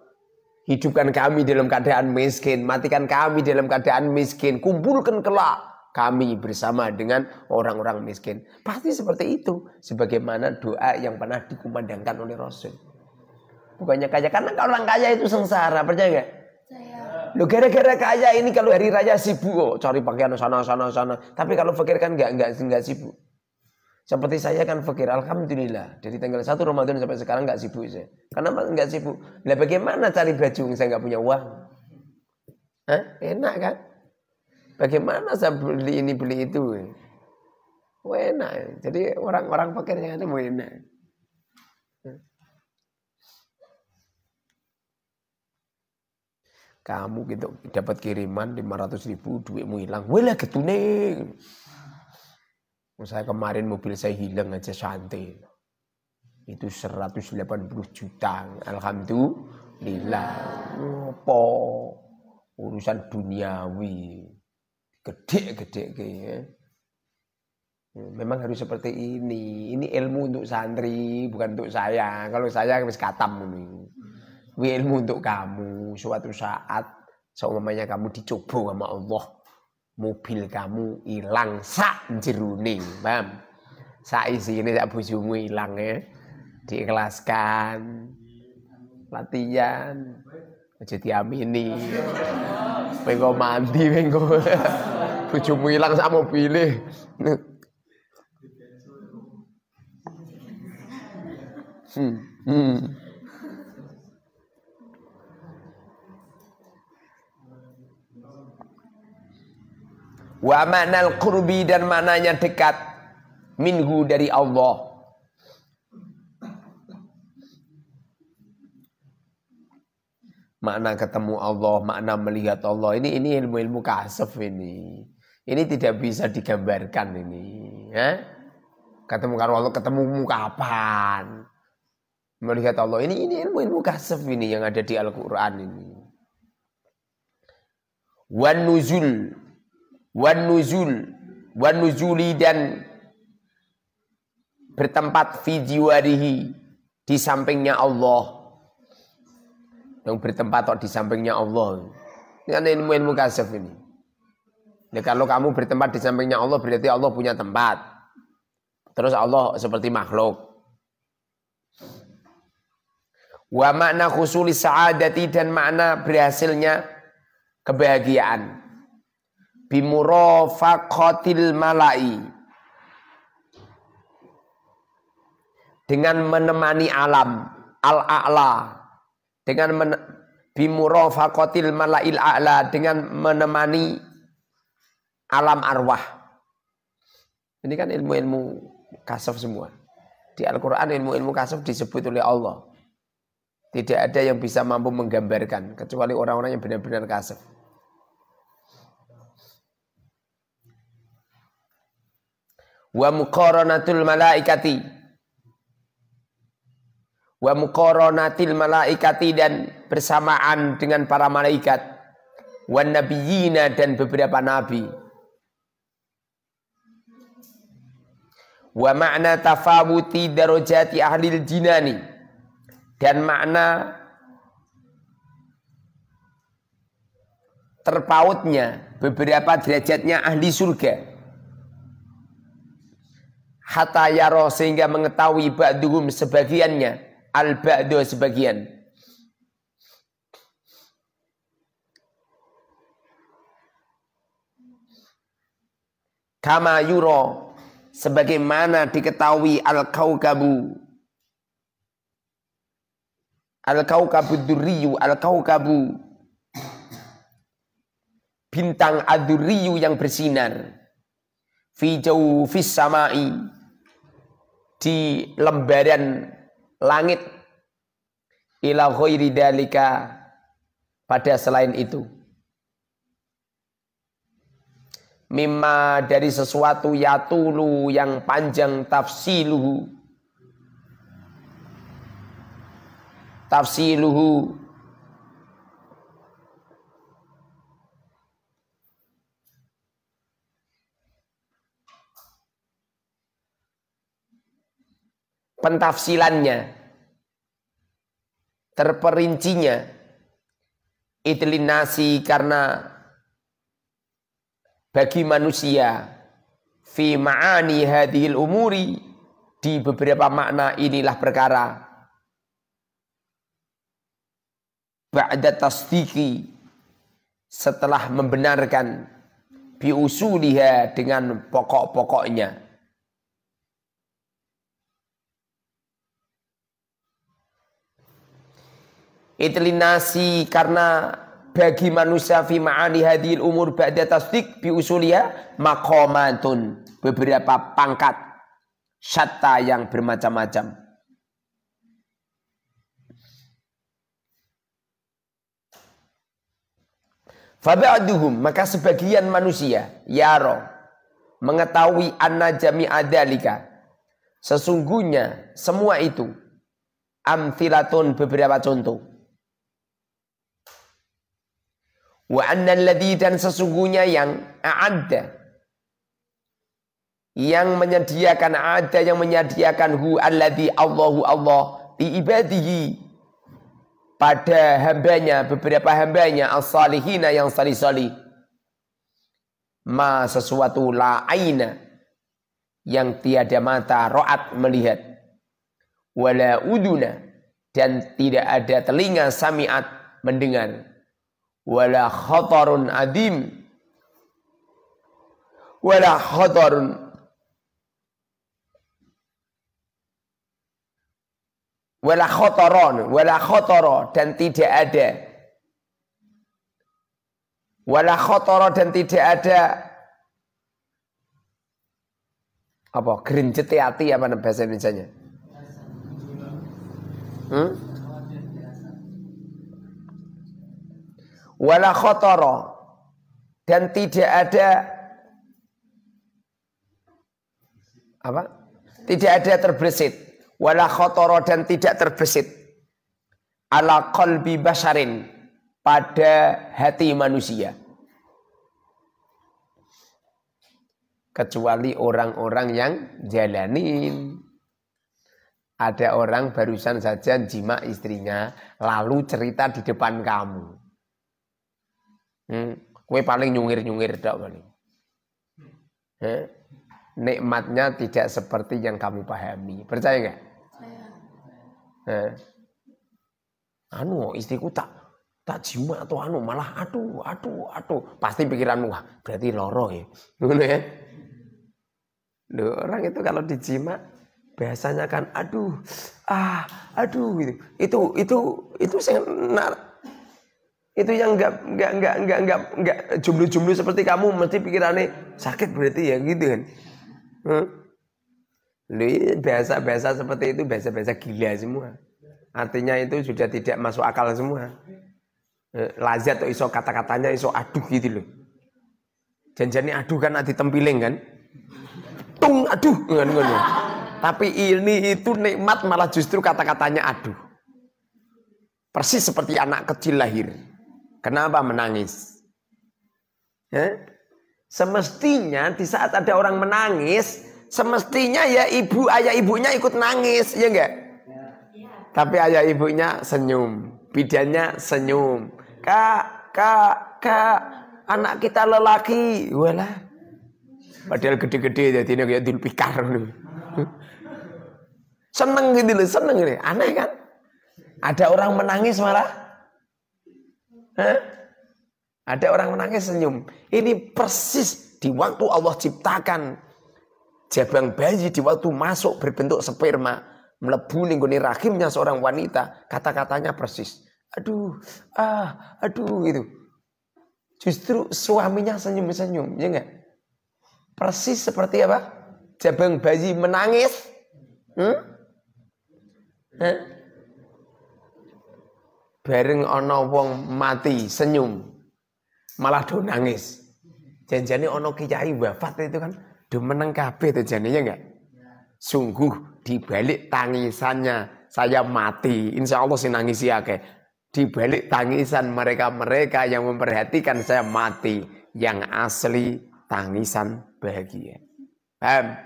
hidupkan kami dalam keadaan miskin, matikan kami dalam keadaan miskin, kumpulkan kelak kami bersama dengan orang-orang miskin. Pasti seperti itu, sebagaimana doa yang pernah dikumandangkan oleh Rasul. Bukannya kaya, karena kalau orang kaya itu sengsara, percaya gak? Loh gara-gara kaya ini kalau hari raya sibuk, cari pakaian sana. Tapi kalau fakir kan enggak sibuk. Seperti saya kan fakir, alhamdulillah. Dari tanggal 1 Ramadan sampai sekarang enggak sibuk saya. Kenapa enggak sibuk? Lah bagaimana cari baju saya enggak punya uang? Enak kan? Bagaimana saya beli ini beli itu? Enak. Jadi orang-orang fakir yang ada mau enak. Kamu gitu dapat kiriman 500.000, duitmu hilang. Wala ketune. Saya kemarin mobil saya hilang aja santai. Itu 180 juta. Alhamdulillah. Apa urusan duniawi. Gede-gede ya. Memang harus seperti ini. Ini ilmu untuk santri, bukan untuk saya. Kalau saya habis katam ini. Ini ilmu untuk kamu. Suatu saat seumpamanya kamu dicoba sama Allah, mobil kamu hilang sak jerune, paham? Sak isine sak bojomu hilang ya. Diikhlaskan. Latihan. Aja diamini. Pengo mandi pengo. Bojomu hilang sak mobile. Wa ma'nal qurbi dan maknanya dekat minhu dari Allah. Makna ketemu Allah, makna melihat Allah. Ini ilmu-ilmu kasaf ini. Ini tidak bisa digambarkan ini, ya. Ketemu karo Allah, ketemu kapan? Melihat Allah ini ilmu-ilmu kasaf ini yang ada di Al-Qur'an ini. Wan nuzuli dan bertempat fi jiwarihi di sampingnya Allah. Yang bertempat di sampingnya Allah. Ini kan ilmu kasaf ini. Nah, kalau kamu bertempat di sampingnya Allah berarti Allah punya tempat. Terus Allah seperti makhluk. Wa makna khusuli sa'adati dan makna berhasilnya kebahagiaan. Bimurafaqatil malai. Dengan menemani alam al-a'la. Dengan bimurafaqatil malail a'la, dengan menemani alam arwah. Ini kan ilmu-ilmu kasaf semua. Di Al-Quran ilmu-ilmu kasaf disebut oleh Allah. Tidak ada yang bisa mampu menggambarkan kecuali orang-orang yang benar-benar kasaf. Wa muqaranatul malaikati. Wa muqaranatil malaikati dan bersamaan dengan para malaikat. Wan nabiyina dan beberapa nabi. Wa makna tafawuti darajati ahlil jinani dan makna terpautnya beberapa derajatnya ahli surga. Hatta yaro sehingga mengetahui ba'duhum sebagiannya, al-ba'du sebagian. Kama yuro sebagaimana diketahui al-kaukabu durriyu, al-kaukabu bintang ad-durriyu yang bersinar fi jawfis samai di lembaran langit ila ghairi dalika pada selain itu. Mimma dari sesuatu yatulu yang panjang tafsiluhu pentafsilannya, terperincinya, idlinasi karena bagi manusia fi ma'ani hadhil umuri di beberapa makna inilah perkara ba'da tasdiki setelah membenarkan bi usuliha dengan pokok-pokoknya. Itlinasi karena bagi manusia fi ma'ani hadhil umur ba'da tasdik bi usuliha maqamatun beberapa pangkat syatta yang bermacam-macam. Faba'duhum, maka sebagian manusia yaro mengetahui anna jami'a dzalika, sesungguhnya semua itu amthilatun, beberapa contoh. Wa anna alladhi, dan sesungguhnya yang a'adda, yang menyediakan, ada yang menyediakan hu alladhi, Allahu Allah, li ibadihi, pada hambanya, beberapa hambanya, as-salihina, yang salih-salih, ma, sesuatu, la aina, yang tiada mata ro'at melihat, wala uduna, dan tidak ada telinga sami'at mendengar, wala khatarun adim, wala khatarun, wala khotoron, wala khotoro, dan tidak ada, wala khotoro, dan tidak ada apa, gerinjeti hati, apa bahasa Indonesianya? Wala khotoro, dan tidak ada apa? Tidak ada terbesit. Wala khotoro, dan tidak terbesit, ala qalbi basharin, pada hati manusia, kecuali orang-orang yang jalanin. Ada orang barusan saja jima istrinya, lalu cerita di depan kamu. Kue paling nyungir-nyungir dak paling. Nikmatnya tidak seperti yang kamu pahami. Percaya enggak? Istriku tak jima atau malah aduh. Pasti pikiranmu, wah berarti loro ya. Ngono ya. Loh, orang itu kalau dijima biasanya kan aduh gitu. Itu itu yang enggak jumlah-jumlah seperti kamu, mesti pikirannya sakit berarti ya gitu kan. Biasa-biasa seperti itu, biasa-biasa gila semua. Artinya itu sudah tidak masuk akal semua. Lazat atau iso kata-katanya iso aduh gitu loh. Janjane aduh kan ditempiling kan. Tung aduh kan. Tapi ini itu nikmat, malah justru kata-katanya aduh. Persis seperti anak kecil lahir. Kenapa menangis? Semestinya di saat ada orang menangis, semestinya ya ayah ibunya ikut nangis, ya enggak? Tapi ayah ibunya senyum, bidannya senyum. Kak, anak kita lelaki. Walah. Padahal gede-gede jadi kayak Dzulfikar. Seneng gitu loh, seneng ini. Aneh kan? Ada orang menangis malah. Ada orang menangis senyum. Ini persis di waktu Allah ciptakan jabang bayi, di waktu masuk berbentuk sperma, melebu ningguni rahimnya seorang wanita, kata-katanya persis. Aduh gitu. Justru suaminya senyum-senyum, ya enggak? Persis seperti apa? Jabang bayi menangis. Bareng ana wong mati senyum, malah do nangis. Janjane ana kiai wafat itu kan do meneng kabeh to jane, ya enggak? Sungguh di balik tangisannya saya mati, insya Allah sing nangisi akeh. Di balik tangisan mereka-mereka yang memperhatikan saya mati, yang asli tangisan bahagia. Paham?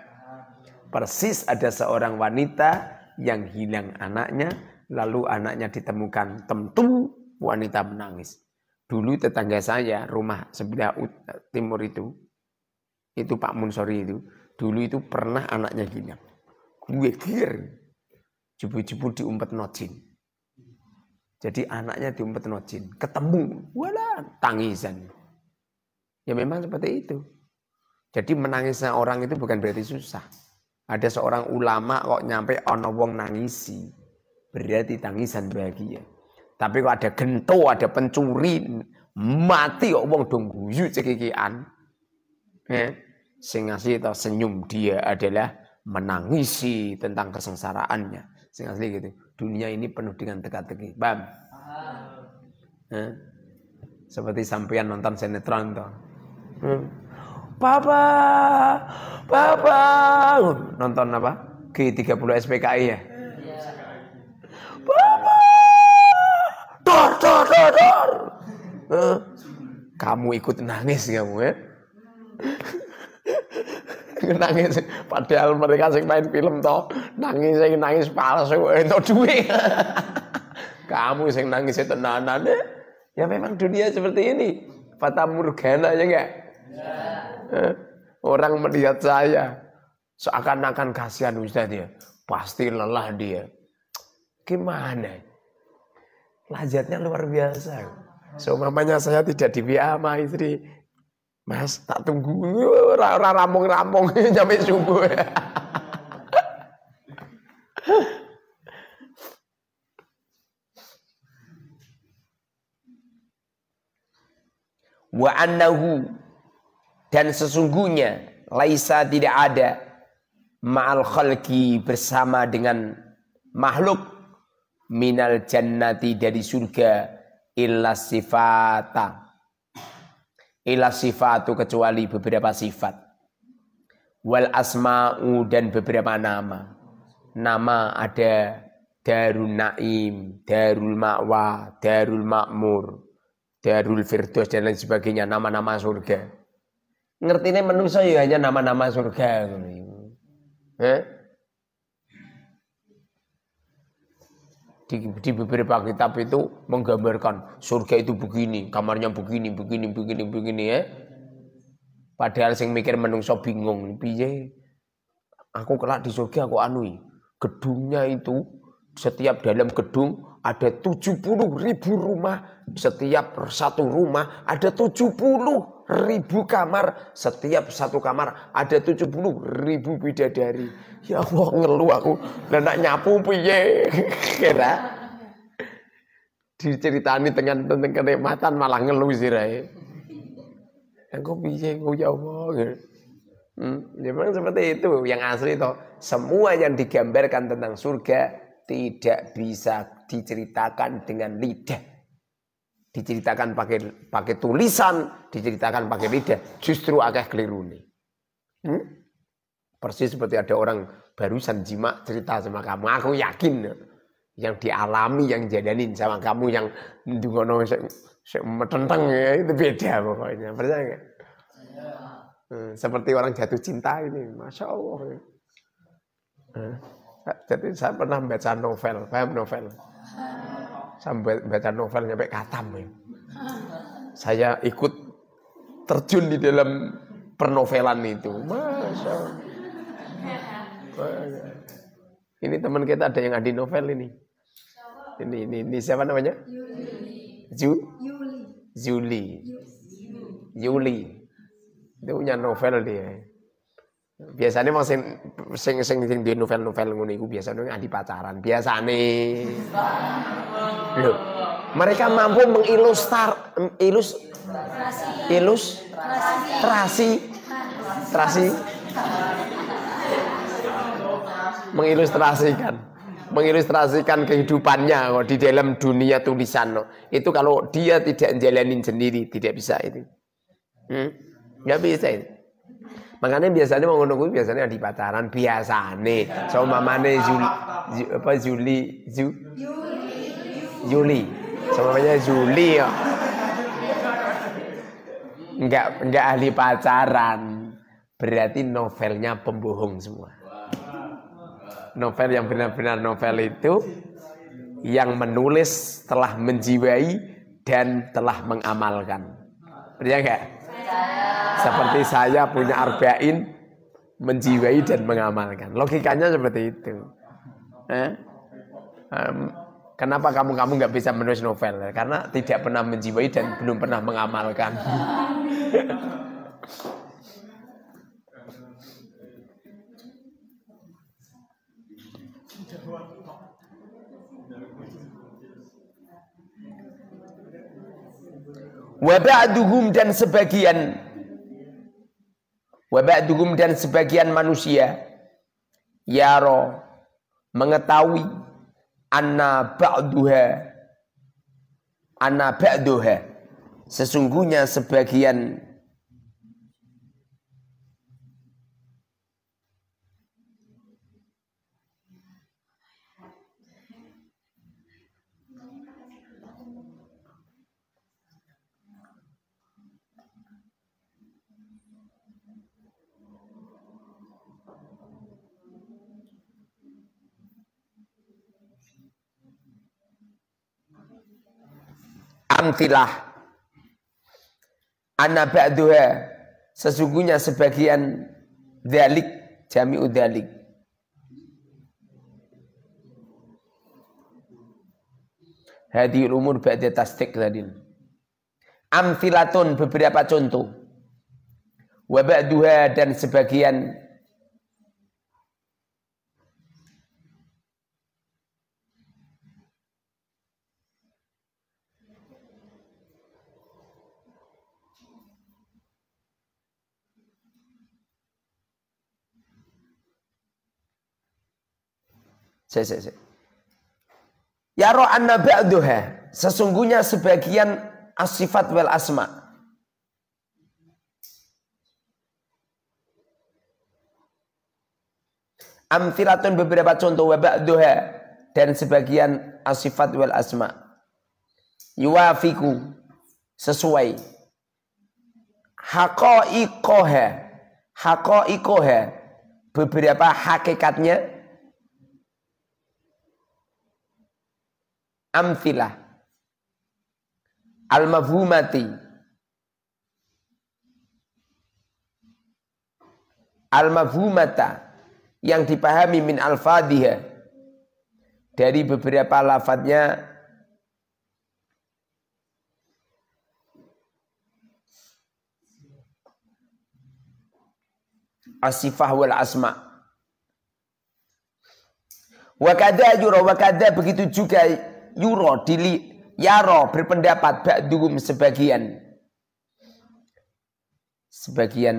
Persis ada seorang wanita yang hilang anaknya, lalu anaknya ditemukan, tentu wanita menangis. Dulu tetangga saya, rumah sebelah timur itu Pak Munsori itu, dulu itu pernah anaknya hilang. Gue geger, jebul-jebul diumpet nojin. Jadi anaknya diumpet nojin, ketemu, wala tangisan. Ya memang seperti itu. Jadi menangisnya orang itu bukan berarti susah. Ada seorang ulama kok nyampe ana wong nangisi, berarti tangisan bahagia. Tapi kok ada gento, ada pencuri, mati kok wong dong guyu cekikian. Sing ngasih tau senyum, dia adalah menangisi tentang kesengsaraannya. Sing asli gitu. Dunia ini penuh dengan teka-teki. Paham? Seperti sampean nonton sinetron toh. Papa, Papa, nonton apa? G30 SPKI ya. Papa, dor. Kamu ikut nangis kamu ya. Nangis padahal mereka sing main film toh nangis palsu entuk duit. Kamu sing nangis tenanan ya. Ya memang dunia seperti ini. Fata Morgana ya enggak? Orang melihat saya seakan-akan kasihan Ustaz dia. Pasti lelah dia. Gimana? Lazatnya luar biasa. Mamanya saya tidak di WA sama istri. Mas, tak tunggu rampung sampai subuh. Wa annahu, dan sesungguhnya laisa tidak ada ma'al khalqi bersama dengan makhluk minal jannati dari surga illa sifatu kecuali beberapa sifat wal asma'u dan beberapa nama ada Darul Naim, Darul Ma'wa, Darul Ma'mur, Darul Firdaus dan lain sebagainya, nama-nama surga. Ngertine menungso ya hanya nama-nama surga. Di beberapa kitab itu menggambarkan surga itu begini, kamarnya begini ya. Padahal sing mikir menungso bingung, piye? Aku kelak di surga aku anui. Gedungnya itu setiap dalam gedung ada 70.000 rumah, setiap satu rumah ada 70.000 kamar, setiap satu kamar ada 70.000 bidadari. Ya Allah ngeluh aku, lah nak nyapu piye? Kira diceritani tentang kenikmatan malah ngeluh sirahe. Aku piye ya Allah. Memang seperti itu yang asli toh. Semua yang digambarkan tentang surga tidak bisa diceritakan dengan lidah. Diceritakan pakai tulisan, diceritakan pakai lidah, justru akeh kelirune. Persis seperti ada orang barusan jima cerita sama kamu, aku yakin yang dialami, yang jalanin sama kamu yang dungono metenteng ya, itu beda pokoknya. Percaya enggak? Seperti orang jatuh cinta ini, Masya Allah. Jadi saya pernah baca novel, paham novel? Saya baca novel sampai khatam ya. Saya ikut terjun di dalam pernovelan itu, Masya Allah. Ini teman kita ada yang ahli novel ini. Ini siapa namanya? Yuli. Dia punya novel dia. Biasanya mau sing di novel ngono iku biasanya ahli pacaran. Biasane. Loh, mereka mampu mengilustrasikan kehidupannya di dalam dunia tulisan. Itu kalau dia tidak jalanin sendiri tidak bisa itu. Nggak bisa itu. Makanya biasanya mau ngono biasanya di pacaran biasane. So mamane Juli. Namanya Juli ya. Enggak ahli pacaran. Berarti novelnya pembohong semua. Novel yang benar-benar novel itu yang menulis telah menjiwai dan telah mengamalkan. Percaya enggak? Seperti saya punya arba'in, menjiwai dan mengamalkan. Logikanya seperti itu. Kenapa kamu nggak bisa menulis novel? Karena tidak pernah menjiwai dan belum pernah mengamalkan. Wa ba'duhum dan sebagian manusia yaro mengetahui anna ba'duha Sesungguhnya sebagian amtilah anna ba'duha, sesungguhnya sebagian dzalik, jami'u dzalik, hadhil umur ba'da tasdik tadi. Amtilatun, beberapa contoh, wa ba'duha, dan sebagian yaro anna ba'duha, sesungguhnya sebagian as-sifat wal asma. Amthilatun, beberapa contoh, wa ba'duha, dan sebagian as-sifat wal asma. Yuwafiku, sesuai. Haqa'iqoha, beberapa hakikatnya. Amthilah al-mafhumati, al-mafhumata, yang dipahami min al-fadhiha, dari beberapa lafadznya. As-sifah wal asma. Wa kadza yura, wa kadza, begitu juga yuro, yaro, berpendapat ba'duhum, sebagian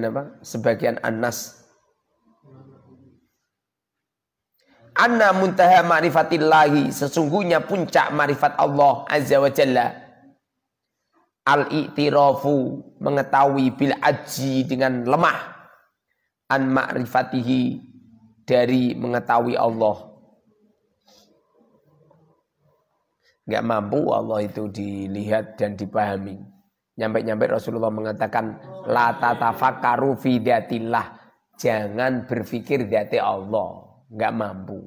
apa? Sebagian annas. Anna muntaha ma'rifatillahi, sesungguhnya puncak ma'rifat Allah azza wa jalla, al-i'tirafu, mengetahui, bil ajzi, dengan lemah, an ma'rifatihi, dari mengetahui Allah. Enggak mampu Allah itu dilihat dan dipahami. Nyampe-nyampe Rasulullah mengatakan, la tatafakkaru fi dzatillah, jangan berpikir dzati Allah. Enggak mampu.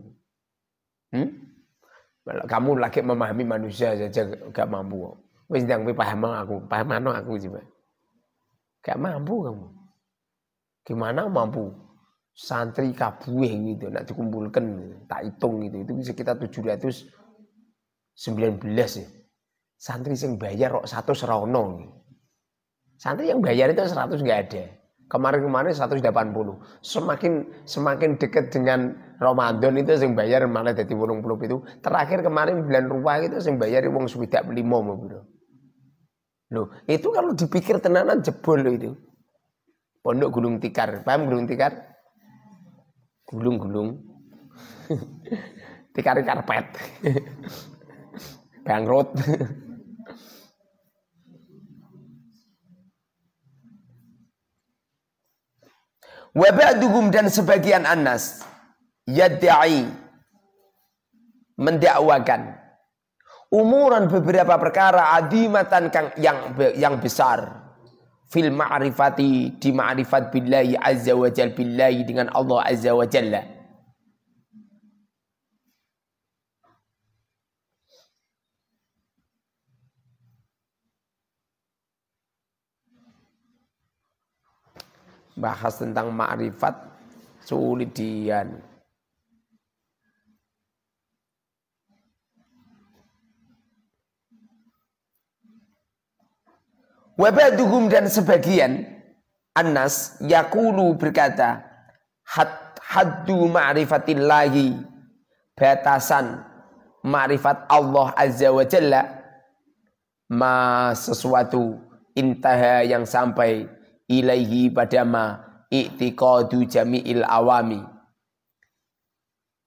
Kamu lagi memahami manusia saja enggak mampu. Wis ndang paham aku juga. Enggak mampu kamu. Gimana mampu? Santri kabueh gitu, nak dikumpulkan, tak hitung gitu. Itu sekitar 719 ya. Santri yang bayar kok 100 rono. Santri yang bayar itu 100 enggak ada. Kemarin-kemarin 180. Semakin dekat dengan Ramadan itu yang bayar malah jadi 80 itu. Terakhir kemarin bulan Ruwah itu yang bayar wong 75 bro. Loh, itu kalau dipikir tenanan jebol itu. Pondok Gulung Tikar. Paham Gulung Tikar? Gulung-gulung. Tikar karpet. Bangkrut. Wa ba'duhum, dan sebagian annas, yadda'i, mendakwakan, umuran, beberapa perkara, adimatan, yang besar, fil ma'rifati, di ma'rifat billahi azza wa jalla, billahi, dengan Allah azza wa jalla. Bahas tentang ma'rifat sulit dian. Wa ba'duhum, dan sebagian annas, yaqulu, berkata, haddu ma'rifatillahi, batasan ma'rifat Allah azza wa jalla, ma, sesuatu, intaha, yang sampai, ilaihi, pada ma, i'tiqadu jami'il awami,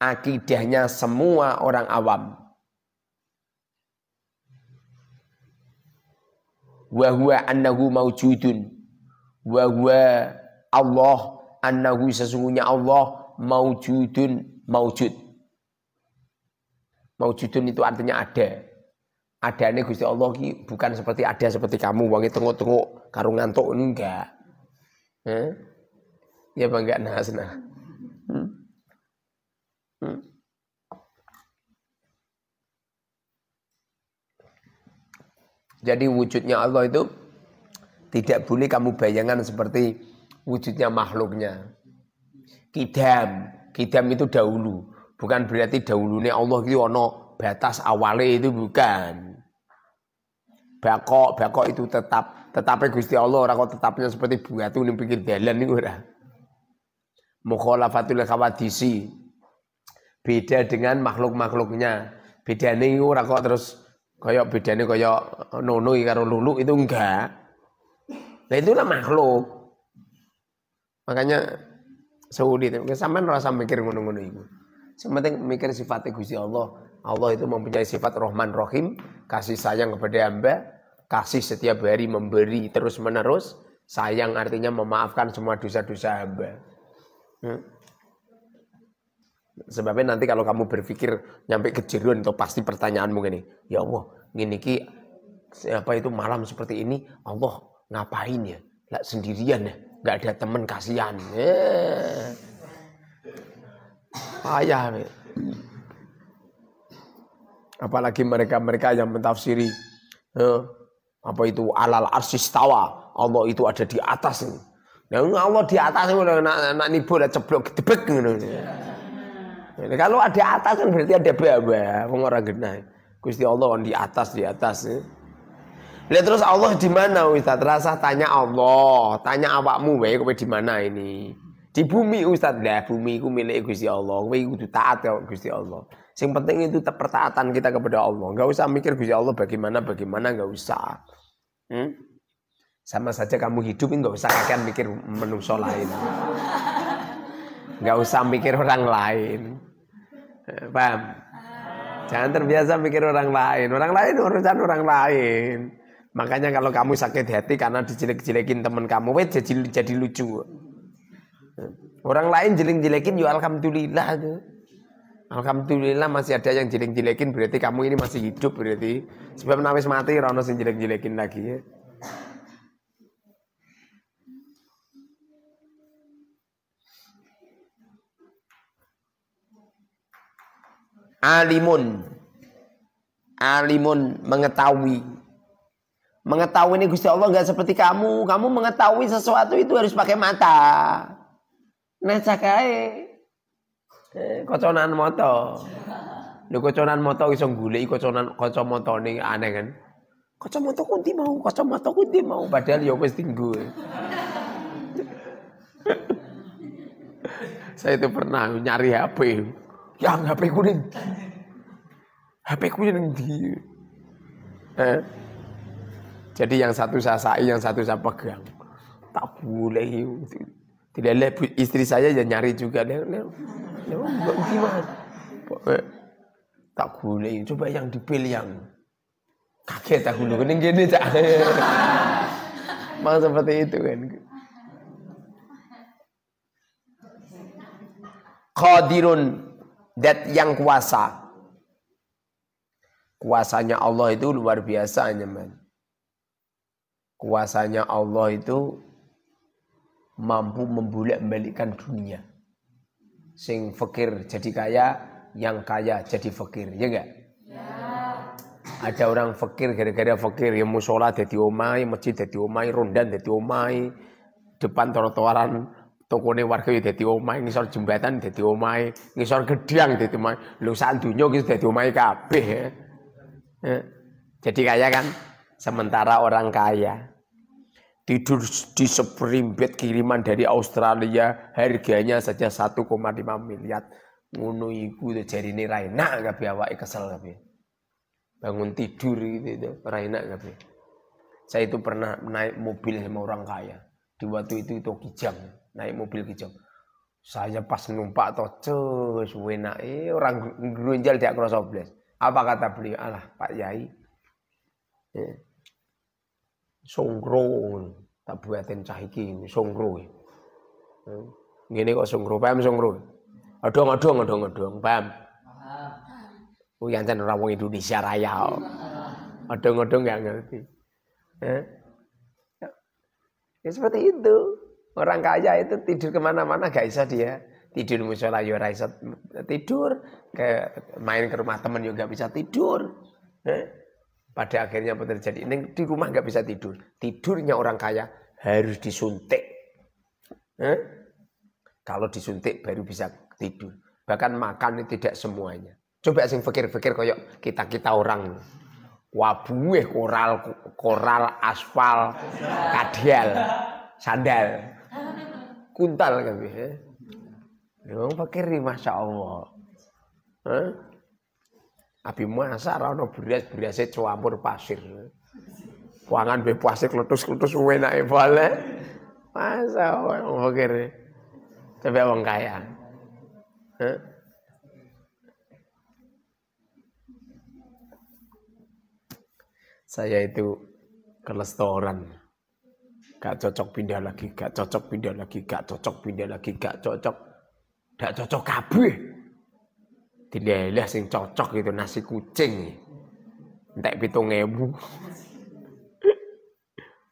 akidahnya semua orang awam. wa huwa annahu maujudun wa huwa Allah annahu sesungguhnya Allah maujudun maujud. Maujudun itu artinya ada. Adane Gusti Allah ki bukan seperti ada seperti kamu wangi tengok-tengok karo ngantuk enggak. Ya bangga nasna. Jadi wujudnya Allah itu tidak boleh kamu bayangkan seperti wujudnya makhluknya. Kidam itu dahulu. Bukan berarti dahulunya Allah itu ono batas awalnya itu bukan. Bakok itu tetapi Gusti Allah ora kok tetapnya seperti batu ning pinggir dalan niku ora. Mukhalafatul khawadisi. Beda dengan makhluk-makhluknya. Bedane iku ora kok terus kaya bedane kaya nono karo lulu itu enggak. Nah itulah makhluk. Makanya sulit. Sampeyan ora usah mikir ngono-ngono iku. Sing penting mikir sifatnya Gusti Allah. Allah itu mempunyai sifat Rahman Rahim, kasih sayang kepada hamba, kasih setiap hari memberi terus menerus, sayang artinya memaafkan semua dosa-dosa hamba. Sebabnya nanti kalau kamu berpikir nyampe ke jerun itu pasti pertanyaanmu gini, ya Allah, gini ki apa itu malam seperti ini Allah ngapain ya? Lah sendirian ya, nggak ada teman kasihan. Payah. Apalagi mereka-mereka yang mentafsiri apa itu alal arsistawa, Allah itu ada di atas. Nah, Allah di atas nak nipu dah ceblok gedebek ngono. Kalau ada atas kan berarti ada bawah, wong ora genah. Gusti Allah di atas. Lihat terus Allah di mana Ustaz? Rasa tanya Allah, tanya awakmu wae kowe di mana ini? Di bumi Ustaz. Lah bumi iku milik Gusti Allah. Kowe kudu taat ya Gusti Allah. Yang penting itu pertaatan kita kepada Allah. Enggak usah mikir Gusti Allah bagaimana enggak usah. Sama saja kamu hidup enggak usah kakek mikir manusia lain. Enggak usah mikir orang lain. Paham? Jangan terbiasa mikir orang lain. Orang lain urusan orang lain. Makanya kalau kamu sakit hati karena dijelek-jelekin teman kamu, jadi lucu. Orang lain jelek-jelekin ya alhamdulillah tuh. Alhamdulillah masih ada yang jelek-jelekin, berarti kamu ini masih hidup berarti. Sebab nawis mati ora ono sing jelek-jelekin lagi ya. Alimun mengetahui. Mengetahui ini Gusti Allah enggak seperti kamu. Kamu mengetahui sesuatu itu harus pakai mata. Nah cakae koconan moto. Lho koconan moto iso goleki kacamata ning aneh kan. Kacamata kunti mau padahal ya wis tinggu. Saya itu pernah nyari HP. Yang HP ku ning. HP ku ning ndi? Jadi yang satu saya sai, yang satu saya pegang. Tak boleh. Tidak lihat istri saya ya nyari juga. Gimana? Tak boleh. Coba yang dipilih yang kaget aku dulu. Ini gini tak. Mau seperti itu kan. Qadirun, dat yang kuasa. Kuasanya Allah itu luar biasa man. Kuasanya Allah itu mampu membolak-balikkan dunia. Sing fakir jadi kaya, yang kaya jadi fakir, ya enggak? Ya. Ada orang fakir gara-gara fakir yang musola dadi omahe, masjid dadi omahe, rondan dadi omahe, depan trotoaran tokone warga dadi omahe, ngisor jembatan dadi omahe, ngisor gedang dadi omahe. Lho sak donya iki dadi omahe kabeh ya. Jadi kaya kan? Sementara orang kaya tidur di seperimpit kiriman dari Australia, harganya saja 1,5 miliar. Ngono iku jarine ra enak kabeh awake kesel kabeh. Bangun tidur gitu ra enak kabeh. Saya itu pernah naik mobil sama orang kaya. Di waktu itu kijang, naik mobil kijang. Saya pas numpak cus enake orang grunjal dak krasa blas. Apa kata beliau? Alah Pak Yai. Songro tak buatin cah iki songro. Ngene kok songro, paham songro? Odong, paham? Kuwi ancen ora wong Indonesia Raya. Odong-odong enggak ngerti. Ya seperti itu. Orang kaya itu tidur kemana-mana gak bisa dia. Tidur musola ya ora iso tidur, main ke rumah teman juga bisa tidur. Pada akhirnya apa terjadi? Ini di rumah nggak bisa tidur. Tidurnya orang kaya harus disuntik. Kalau disuntik baru bisa tidur. Bahkan makan itu tidak semuanya. Coba sing fikir-fikir koyok kita orang wabuh koral, aspal, kadial, sandal, kuntal kan ya. Memang fikir masya Allah. Abi masa ora ono beras-berase campur pasir. Wangan be pasir kletus-kletus enake bale. Masa wong pikir. Coba wong kaya. Saya itu ke restoran. Gak cocok pindah lagi, gak cocok pindah lagi, gak cocok pindah lagi, gak cocok. Gak cocok kabeh. Dilelah sing cocok itu nasi kucing. Entek 7.000.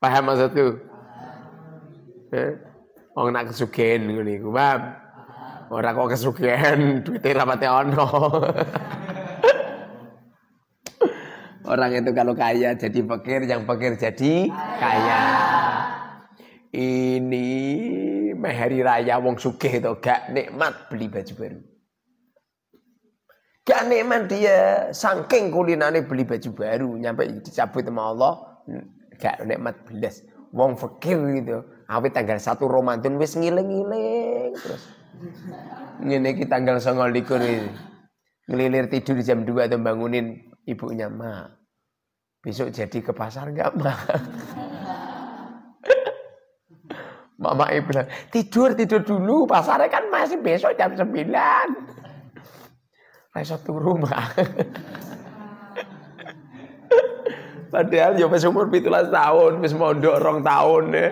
Paham maksudku? Wong nak kesugihan ngene iku, paham? Ora kok kesugihan duwite rapate ono. Orang itu kalau kaya jadi fakir, yang fakir jadi kaya. Ini hari raya wong sugih itu gak nikmat beli baju baru. Gak nikmat dia saking kulinane beli baju baru nyampe dicabut sama Allah gak nikmat belas. Wong fakir gitu. Awit tanggal 1 Ramadan wis ngiling-ngiling terus. Ngene iki tanggal 29 iki. Ngelilir tidur jam 2 tuh bangunin ibunya, "Ma. Besok jadi ke pasar enggak, Ma?" Mama bilang, tidur dulu, pasarnya kan masih besok jam 9. Rasa turu, Ma. Padahal ya wis umur 17 tahun, wis mondok 2 tahun ya.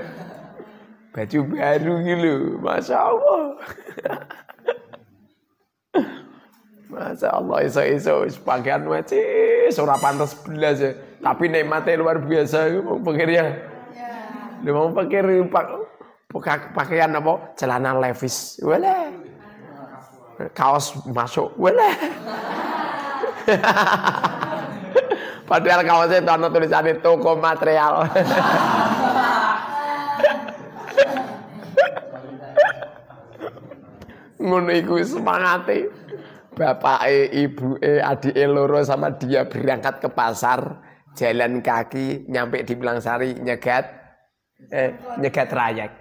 Baju baru gitu, Masya Allah. Masya Allah, iso pakaian wajib, ora pantes belas ya. Tapi nikmatnya luar biasa, mau pikirnya. Dia mau pikir pakaian apa? Celana Levi's, boleh. Kaos masuk, boleh. Padahal kaosnya itu ada tulisannya toko material. Ngono iku semangate. Bapake, ibuke, adike loro sama dia berangkat ke pasar, jalan kaki nyampe di Melangsari nyegat trayek.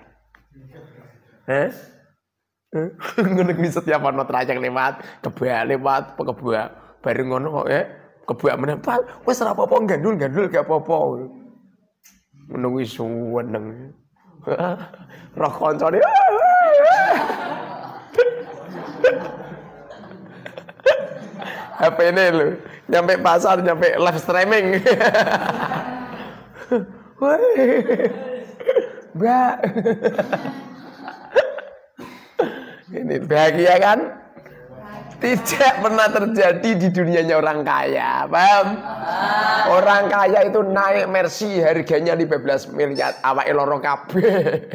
Ngono kuwi setiap ana trayek lewat, kebak lewat, kebak bareng ngono kebak meneh, wis ora apa-apa gandul gak apa-apa. Ngono kuwi suweneng. Roh kancane HP ini lho, nyampe pasar, nyampe live streaming. Mbak. Ini bahagia kan? Tidak pernah terjadi di dunianya orang kaya, paham? Orang kaya itu naik Mercy harganya 15 miliar, awake loro kabeh.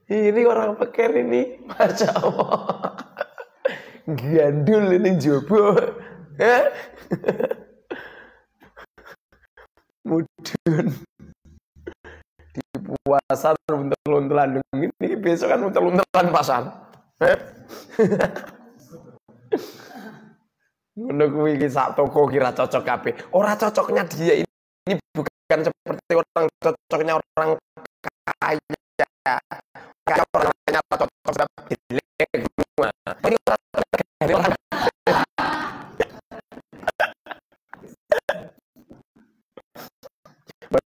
Ini orang fakir ini, Masya Allah. Gandul ini jobo. Mudun. Di pasar untel-untelan ini besok kan untel-untelan pasar. Ngono kuwi iki sak toko kira cocok kabeh. Ora cocoknya dia ini bukan seperti orang cocoknya orang kaya. Kaya orangnya cocok sebab jelek semua. Ini orang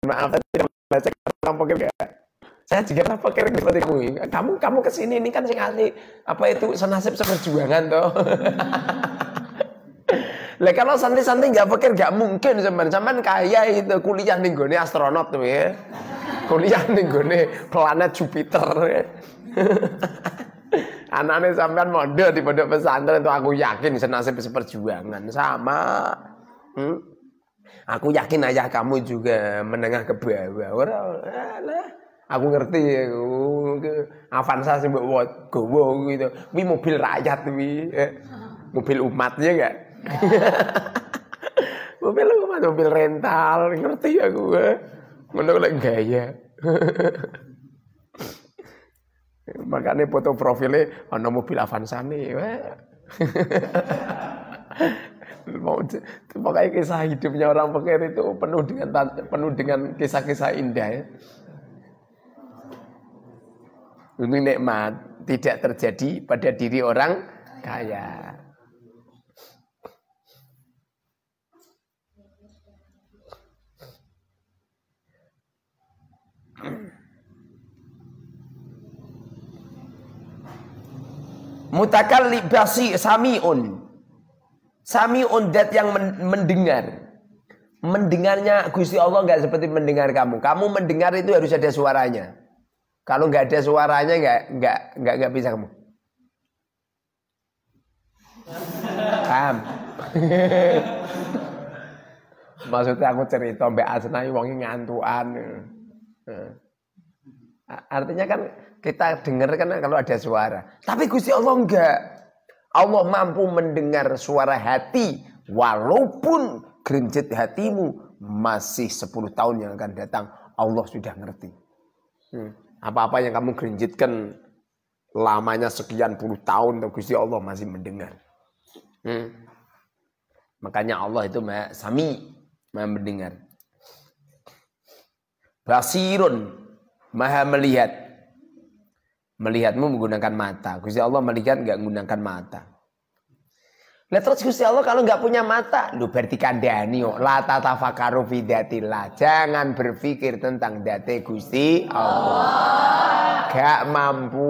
maaf tidak baca kampung ya. Saya juga pernah pikir seperti itu. Kamu kesini ini kan sing asli apa itu senasib seperjuangan toh. Lah kalau santai-santai nggak pikir nggak mungkin sampean kaya itu kuliah ning gone astronot tuh ya. Kuliah ning gone planet Jupiter. Ya. Anaknya sampean mondok di pondok pesantren itu aku yakin senasib seperjuangan sama. Aku yakin ayah kamu juga menengah ke bawah. Aku ngerti aku Avanza sih mbok gowo gitu. Kuwi mobil rakyat kuwi. Mobil umatnya enggak? mobil rental, ngerti aku. Ngono lek gaya. Makanya foto profilnya ana mobil Avanza nih. Pokoknya kisah hidupnya orang fakir itu penuh dengan kisah-kisah indah ya. Ini nikmat tidak terjadi pada diri orang kaya. Mutakallim basi samiun. Samiun dat yang mendengar. Mendengarnya Gusti Allah enggak seperti mendengar kamu. Kamu mendengar itu harus ada suaranya. Kalau nggak ada suaranya nggak bisa kamu. Paham? Maksudnya aku cerita Mbak Asnai wongi ngantuan. Artinya kan kita dengar kan kalau ada suara. Tapi Gusti Allah enggak. Allah mampu mendengar suara hati walaupun gerinjit hatimu masih 10 tahun yang akan datang Allah sudah ngerti. Apa-apa yang kamu gerinjitkan lamanya sekian puluh tahun Gusti Allah masih mendengar. Makanya Allah itu maha sami, maha mendengar. Basirun, maha melihat. Melihatmu menggunakan mata. Gusti Allah melihat enggak menggunakan mata. Lah terus Gusti Allah kalau enggak punya mata, lu berarti kandhani kok la tatafakaru fi dzatillah. Jangan berpikir tentang dzate Gusti Allah. Gak mampu.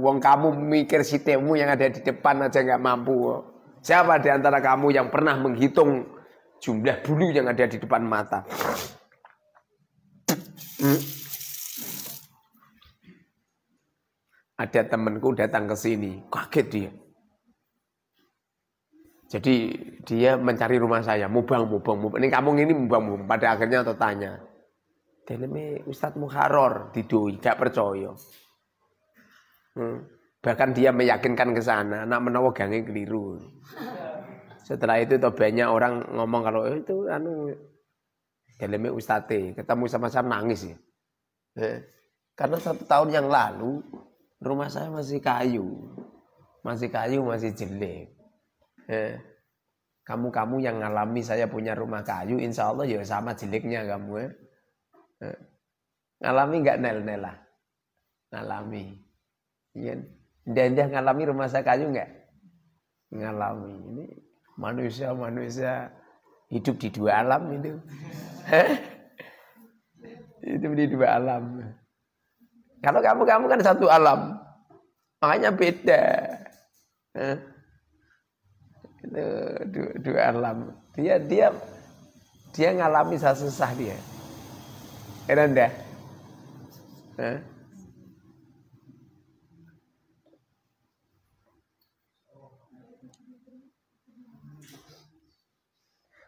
Wong kamu mikir sitemu yang ada di depan aja enggak mampu. Siapa di antara kamu yang pernah menghitung jumlah bulu yang ada di depan mata? Ada temanku datang ke sini, kaget dia. Jadi dia mencari rumah saya, mubang. Ini kampung ini mubang. Pada akhirnya aku tanya, "Deneme Ustadz Mukharor didoi, gak percaya." Bahkan dia meyakinkan ke sana, anak menawa gange keliru. Setelah itu banyak orang ngomong kalau itu deneme Ustadz, ketemu sama-sama nangis ya. Karena 1 tahun yang lalu rumah saya masih kayu, masih jelek. Kamu yang ngalami saya punya rumah kayu, insya Allah ya sama jeleknya kamu. Ngalami nggak nel-nel lah? Ngalami. Iya. Dia ngalami rumah saya kayu nggak? Ngalami. Ini manusia hidup di 2 alam itu. Hidup di 2 alam. Kalau kamu kan 1 alam, makanya beda. Itu 2 alam. Dia ngalami susah dia. Rendah.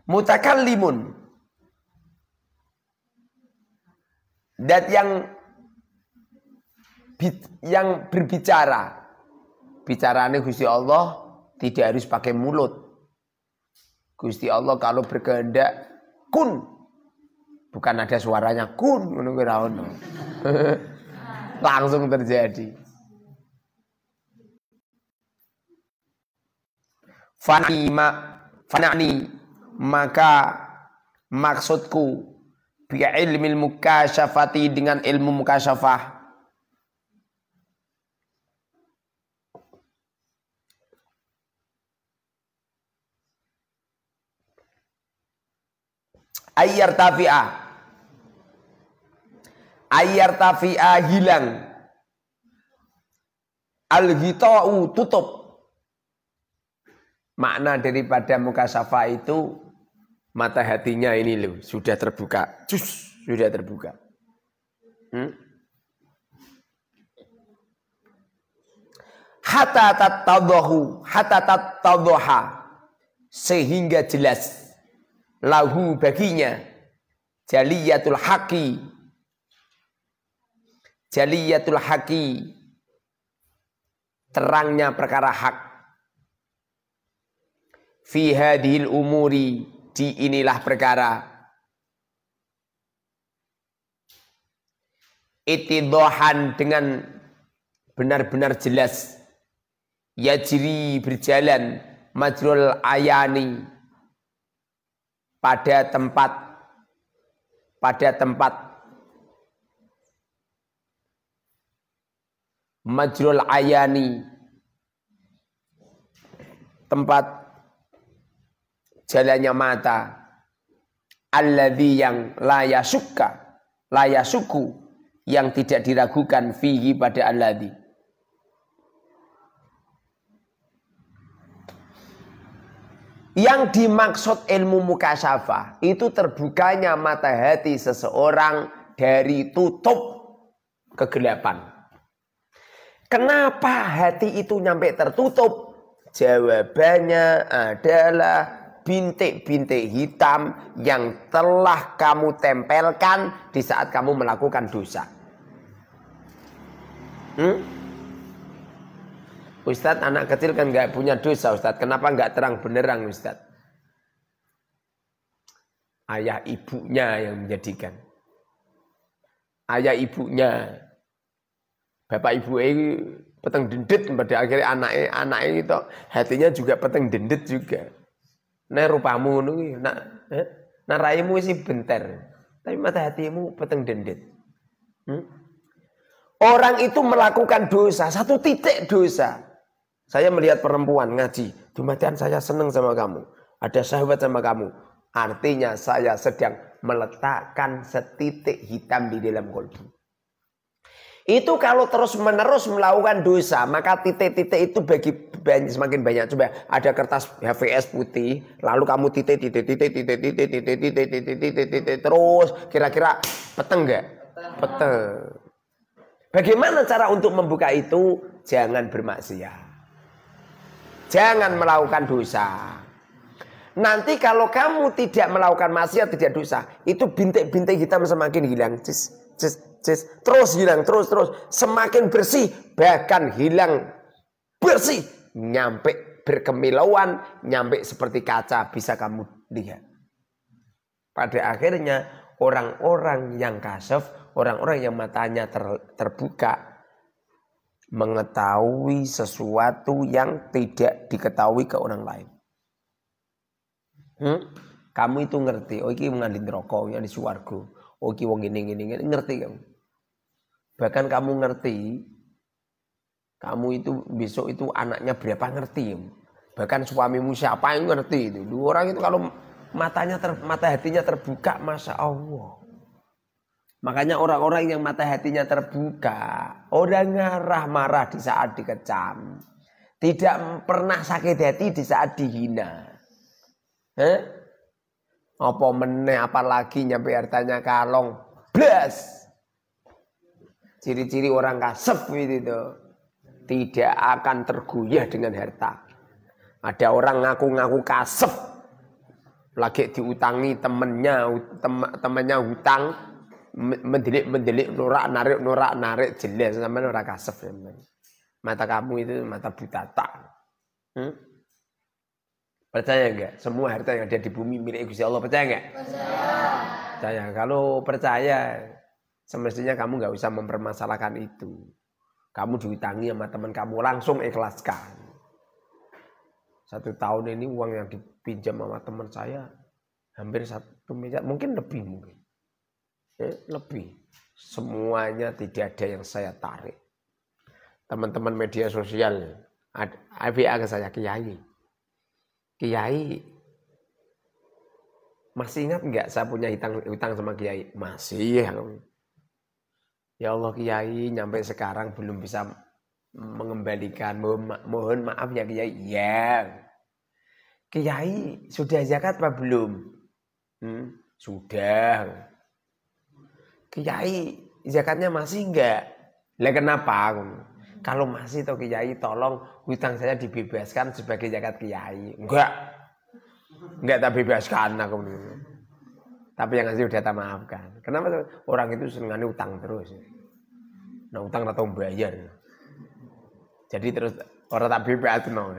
Mutakallimun. Dat yang berbicara. Bicaranya Gusti Allah tidak harus pakai mulut. Gusti Allah kalau berkehendak kun. Bukan ada suaranya kun. Langsung terjadi. Fana'ni maka maksudku bi ilmil mukasyafati dengan ilmu mukasyafah. Ayyar tafi'a hilang. Al-ghita'u tutup. makna daripada mukasyafah itu mata hatinya ini loh sudah terbuka, sudah terbuka. Hatta tattadhaha sehingga jelas lahu baginya jaliyatul haqi terangnya perkara hak fi hadhil umuri di inilah perkara ittidahan dengan benar-benar jelas yajri berjalan majrul ayani pada tempat majrul ayani tempat jalannya mata alladzi yang la yasuku yang tidak diragukan fihi pada alladzi. Yang dimaksud ilmu mukasyafah itu terbukanya mata hati seseorang dari tutup kegelapan. Kenapa hati itu nyampe tertutup? Jawabannya adalah bintik-bintik hitam yang telah kamu tempelkan di saat kamu melakukan dosa. Ustadz, anak kecil kan nggak punya dosa, Ustadz. Kenapa nggak terang benerang, Ustadz? Ayah ibunya yang menjadikan. Ayah ibunya. Bapak ibu peteng dendit pada akhirnya anaknya itu hatinya juga peteng dendit juga. Nah rupamu nak raimu sih bentar, tapi mata hatimu peteng dendit. Orang itu melakukan dosa, satu titik dosa. Saya melihat perempuan ngaji, Jumatan saya senang sama kamu, ada syahwat sama kamu. Artinya saya sedang meletakkan setitik hitam di dalam kolbu. Itu kalau terus menerus melakukan dosa, maka titik-titik itu semakin banyak. Coba ada kertas HVS putih, lalu kamu titik terus, kira-kira peteng nggak? Peteng. Bagaimana cara untuk membuka itu? Jangan bermaksiat. Jangan melakukan dosa. Nanti kalau kamu tidak melakukan maksiat, tidak dosa, itu bintik-bintik hitam semakin hilang. Terus hilang, terus. Semakin bersih, bahkan hilang bersih. Nyampe berkemilauan, nyampe seperti kaca bisa kamu lihat. Pada akhirnya orang-orang yang kasyaf, orang-orang yang matanya terbuka, mengetahui sesuatu yang tidak diketahui ke orang lain. Kamu itu ngerti, oh iki mengandung rokok, yang di swarga, oh iki wong gini, ngerti kamu. Bahkan kamu ngerti, kamu itu besok itu anaknya berapa ngerti. Bahkan suamimu siapa yang ngerti itu. Dua orang itu kalau mata hatinya terbuka, Masya Allah. Makanya orang-orang yang mata hatinya terbuka, orang marah di saat dikecam, tidak pernah sakit hati di saat dihina. Apa meneh apalagi nyampe hartanya kalong, blas. Ciri-ciri orang kasep itu tidak akan tergoyah dengan harta. Ada orang ngaku-ngaku kasep, lagi diutangi temennya hutang. Mendelik norak narik jelas sampean ora kasef. Mata kamu itu mata buta tak. Percaya enggak? Semua harta yang ada di bumi milik Gusti Allah, percaya enggak? Percaya. Kalau percaya semestinya kamu enggak usah mempermasalahkan itu. Kamu diutangi sama teman kamu, langsung ikhlaskan. 1 tahun ini uang yang dipinjam sama teman saya hampir 1 miliar, mungkin lebih mungkin. Lebih. Semuanya tidak ada yang saya tarik. Teman-teman media sosial WA ke saya, Kiai masih ingat enggak saya punya hutang sama Kiai? Masih. Ya Allah Kiai, nyampe sekarang belum bisa mengembalikan. Mohon maaf ya Kiai. Ya. Kiai sudah zakat apa belum? Sudah. Kiai zakatnya masih enggak? Lah kenapa? Kalau masih toh Kiai tolong hutang saya dibebaskan sebagai zakat Kiai. Enggak tak bebaskan aku. Tapi yang ngasih udah tak maafkan. Kenapa? Orang itu senengane utang terus. Nah utang atau bayar. Jadi terus orang tak bebas no.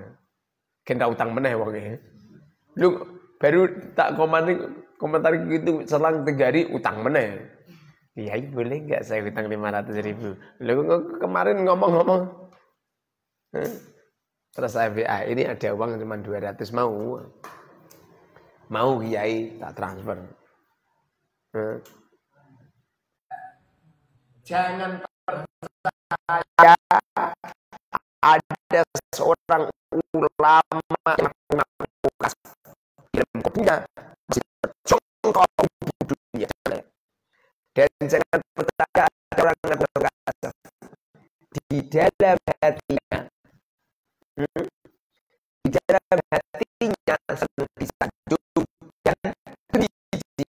Kena utang meneh wong e. Lu baru tak komentar gitu selang 3 hari utang meneh. Kiai boleh enggak saya utang 500.000? Lu kemarin ngomong-ngomong. Terus saya ini ada uang cuma 200 mau. Mau Kiai tak transfer. Jangan percaya ada seorang ulama yang mengaku ilmu punya masih terjongkol di dunia. Dan jangan percaya ada orang yang berkata di dalam hatinya, di dalam hatinya selalu bisa duduk dan berisi.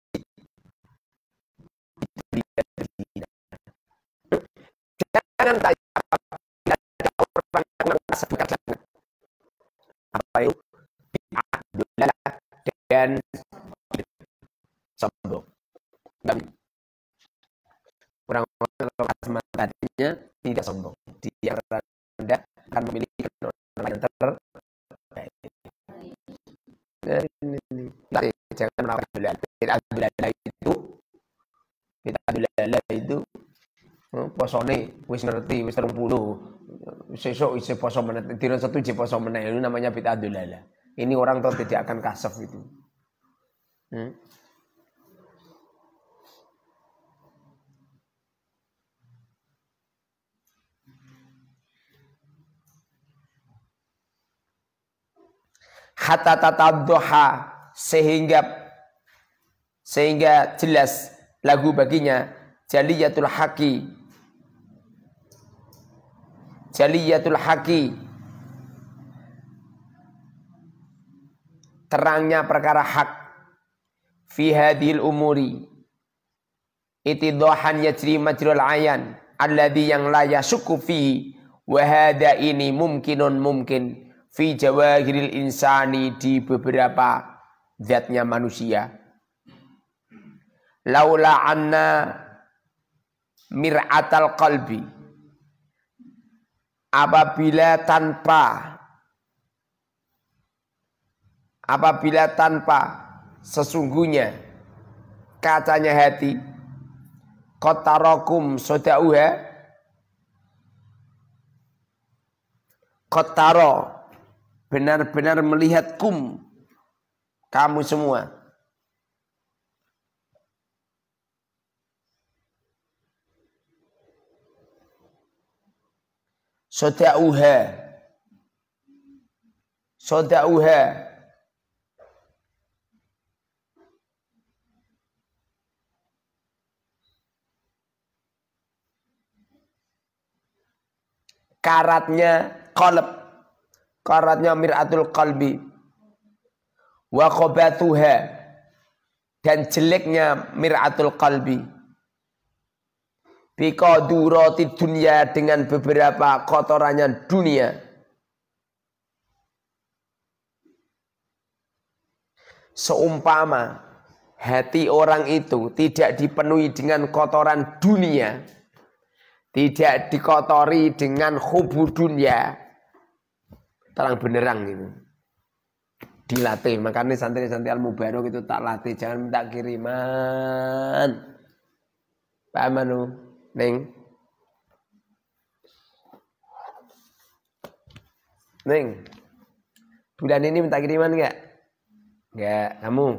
Jangan tanya apabila ada orang yang merasa apa itu bid'ah dan sombong. Orang-orang tadinya tidak sombong. Dia rendah akan memiliki orang yang terbaik. Jangan melakukan bid'ah itu posone wis ngerti wis 30 sesuk isi poso meneh dina 1 isi poso meneh itu namanya bid'ah dolalah. Ini orang tuh tidak akan kasaf itu. Hatta tatadduha sehingga jelas lagu baginya jaliyatul haqi terangnya perkara hak fi hadhil umuri itidahan yajri majrul ayan alladhi yang la yasukku fihi wa hadha ini mungkin fi jawahiril insani di beberapa zatnya manusia. Laula anna mir'atal qalbi apabila tanpa sesungguhnya kacanya hati qatarakum sodauha qatara benar-benar melihat kamu semua sodauha karatnya mir'atul qalbi wa khabatuha dan jeleknya mir'atul qalbi biqadurati dunya dengan beberapa kotorannya dunia. Seumpama hati orang itu tidak dipenuhi dengan kotoran dunia, tidak dikotori dengan hubu dunia, terang benerang gitu. Dilatih, makanya santri-santri Al-Mubarok itu tak latih, jangan minta kiriman. Paham anu, Neng? Bulan ini minta kiriman enggak? Enggak, kamu.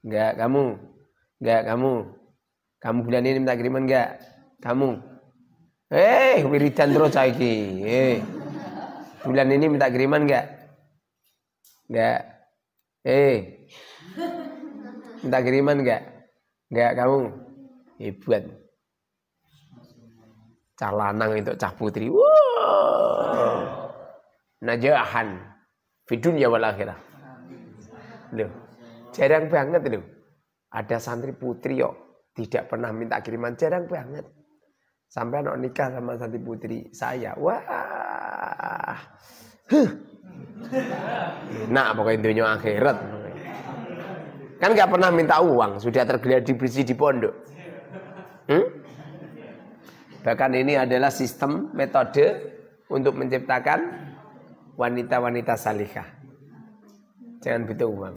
Enggak, kamu. Enggak, kamu. Kamu bulan ini minta kiriman enggak? Kamu. Wiridan terus saiki. Bulan ini minta kiriman enggak? Enggak. Minta kiriman enggak? Enggak, kamu. Hebat. Cah lanang itu cah putri. Wow. Najahan fi dunya wal akhirah. Loh, jarang banget loh. Ada santri putri kok tidak pernah minta kiriman, jarang banget. Sampai anak nikah sama santri putri saya, wah, nah pokoknya dunia akhirat. Kan nggak pernah minta uang, sudah tergeladi bersih di pondok. Bahkan ini adalah sistem metode untuk menciptakan wanita-wanita salihah. Jangan butuh uang.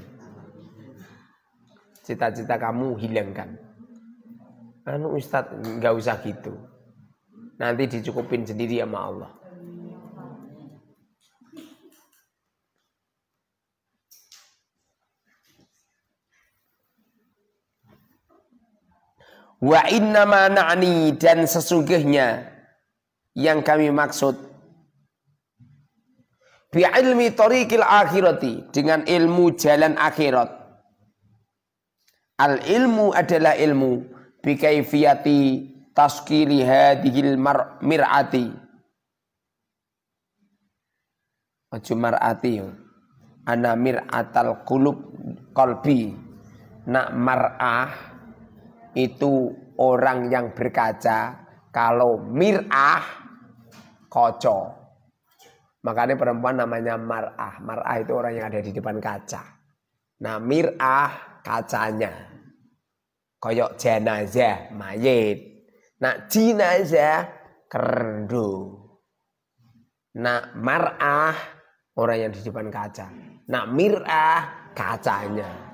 Cita-cita kamu hilangkan. Anu Ustadz, nggak usah gitu. Nanti dicukupin sendiri sama Allah. Wa innama na'ni, dan sesungguhnya yang kami maksud bi ilmi tariqil akhirati, dengan ilmu jalan akhirat. Al ilmu adalah ilmu bi kaifiyati taskili hadhil mir'ati. Ojo mar'ati ana mir'atal qulub qalbi. Nak mar'ah itu orang yang berkaca, kalau mir'ah koco. Makanya perempuan namanya mar'ah. Mar'ah itu orang yang ada di depan kaca. Nah mir'ah kacanya. Koyok jenazah, mayit. Nah jenazah kerdo. Nah mar'ah orang yang di depan kaca. Nah mir'ah kacanya.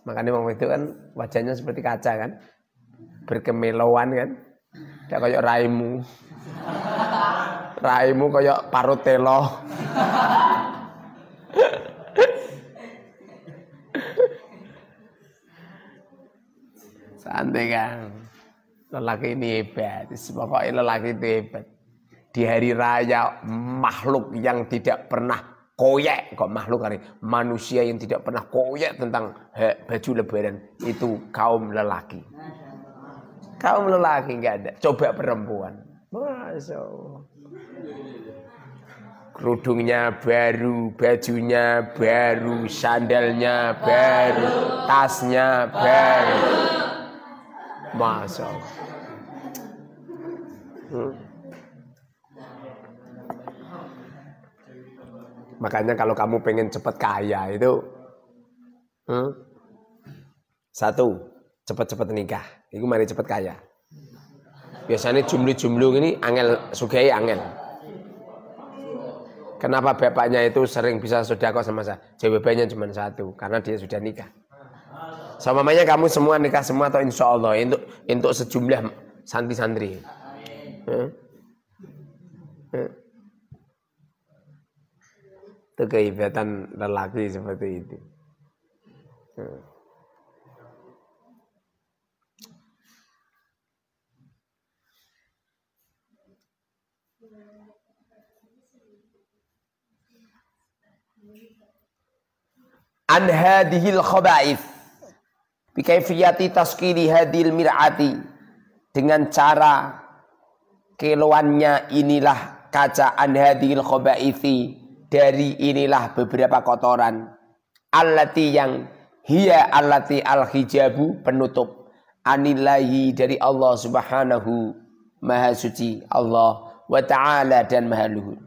Makanya waktu itu kan wajahnya seperti kaca kan, berkemelowan kan, tidak kayak raimu, raimu kayak parut telo. Santai kan, lelaki ini hebat, pokoknya lelaki itu hebat. Di hari raya makhluk yang tidak pernah koyek, kok makhluk hari manusia yang tidak pernah koyek tentang baju lebaran itu kaum lelaki. Kaum lelaki nggak ada. Coba perempuan, Masya Allah. Kerudungnya baru, bajunya baru, sandalnya baru, tasnya baru. Masya Allah. Makanya kalau kamu pengen cepat kaya itu satu, cepat-cepat nikah. Itu mari cepat kaya. Biasanya jumlah-jumlah ini angel sugai angel. Kenapa bapaknya itu sering bisa sedekah sama saya? Jawabannya cuma satu, karena dia sudah nikah. Samanya kamu semua nikah semua atau insya Allah untuk sejumlah santri-santri. Itu kehebatan lelaki seperti itu. An hadhil khaba'ith bi kaifiyati taskili hadhil mir'ati, dengan cara keluannya inilah kaca, an hadhil khaba'ithi, dari inilah beberapa kotoran, allati yang hiya allati al-hijabu, penutup, anillahi, dari Allah subhanahu maha suci, Allah wa ta'ala dan maha luhur.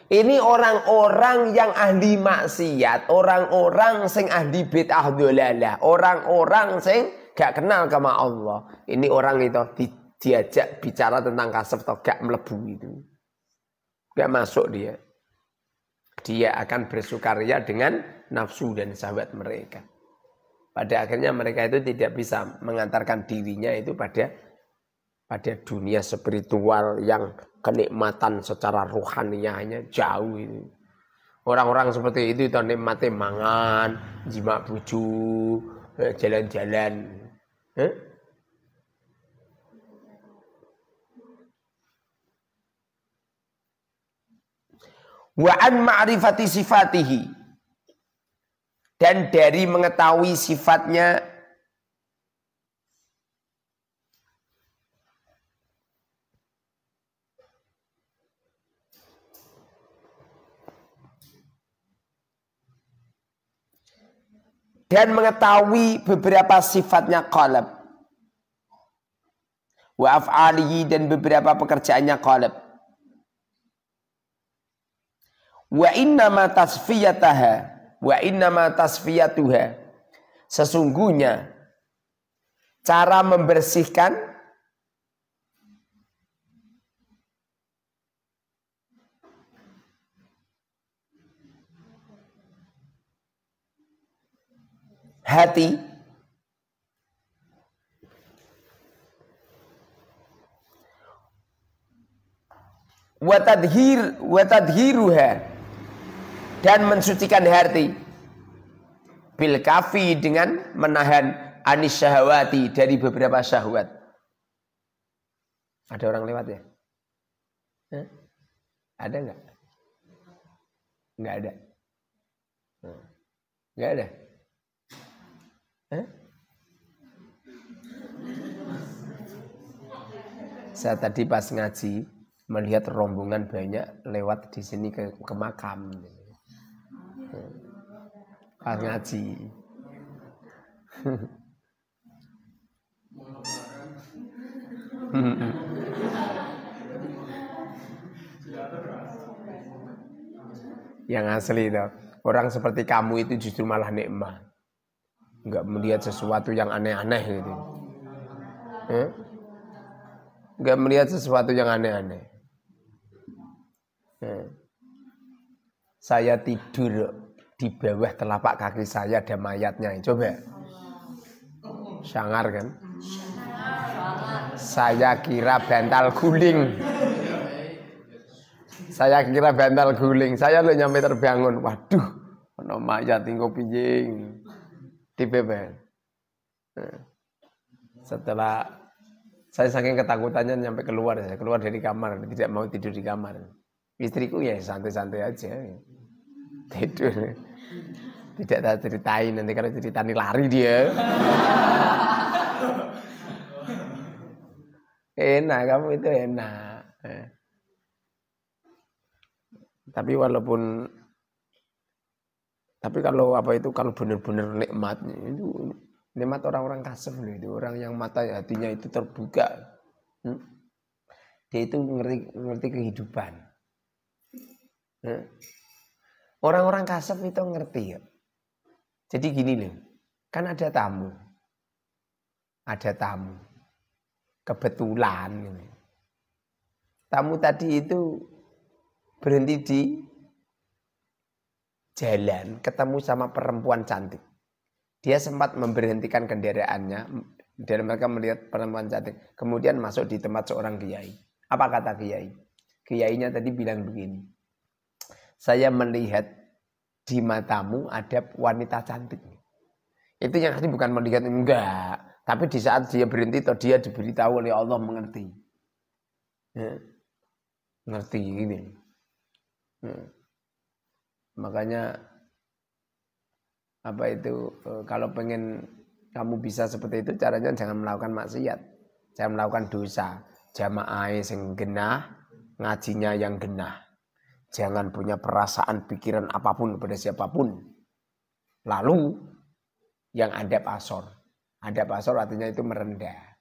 Ini orang-orang yang ahli maksiat, orang-orang sing ahli bid'ah dhalalah, orang-orang sing gak kenal sama Allah. Ini orang itu diajak bicara tentang kasaf atau gak melebu itu. Gak masuk dia. Dia akan bersukaria dengan nafsu dan syahwat mereka. Pada akhirnya mereka itu tidak bisa mengantarkan dirinya itu pada dunia spiritual yang kenikmatan secara ruhaniyahnya jauh itu. Orang-orang seperti itu nikmati mangan, jima buju, jalan-jalan. Wa an ma'rifati sifatihi, dan dari mengetahui sifatnya, dan mengetahui beberapa sifatnya qalb. Wa af'alihi dan beberapa pekerjaannya qalb. Wa innama tasfiyatuha sesungguhnya cara membersihkan hati wa tadhiruha dan mensucikan hati bil kafi dengan menahan anis syahwati dari beberapa syahwat. Ada orang lewat ya? Hah? Ada enggak? Enggak ada. Enggak ada. Hah? Saya tadi pas ngaji melihat rombongan banyak lewat di sini ke makam. Pas ngaji. Yang asli itu orang seperti kamu itu justru malah nikmat, nggak melihat sesuatu yang aneh-aneh gitu, nggak melihat sesuatu yang aneh-aneh. Saya tidur di bawah telapak kaki saya ada mayatnya, coba sangar kan? Saya kira bantal guling. Saya kira bantal guling. Saya lo nyampe terbangun. Waduh, ono mayat tinggal pinjing di bebek. Setelah saya saking ketakutannya nyampe keluar, saya keluar dari kamar, tidak mau tidur di kamar. Istriku ya santai-santai aja, tidur. Tidak tak ceritain, nanti kalau ceritain lari dia. Enak, kamu itu enak. Tapi kalau kalau benar-benar nikmatnya itu nikmat orang-orang kasem itu, orang yang mata hatinya itu terbuka. Dia itu ngerti kehidupan. Orang-orang kasem itu ngerti ya. Jadi gini loh, kan ada tamu. Kebetulan tamu tadi itu berhenti di jalan, ketemu sama perempuan cantik. Dia sempat memberhentikan kendaraannya dan mereka melihat perempuan cantik. Kemudian masuk di tempat seorang kiai. Apa kata kiai? Kiainya tadi bilang begini, saya melihat di matamu ada wanita cantik. Itu yang tadi bukan melihat, enggak. Tapi di saat dia berhenti, atau dia diberitahu oleh Allah mengerti. Ngerti ini. Makanya kalau pengen kamu bisa seperti itu, caranya jangan melakukan maksiat, jangan melakukan dosa. Jamaah sing genah, ngajinya yang genah. Jangan punya perasaan pikiran apapun kepada siapapun. Lalu yang adab asor. Adab asor artinya itu merendah.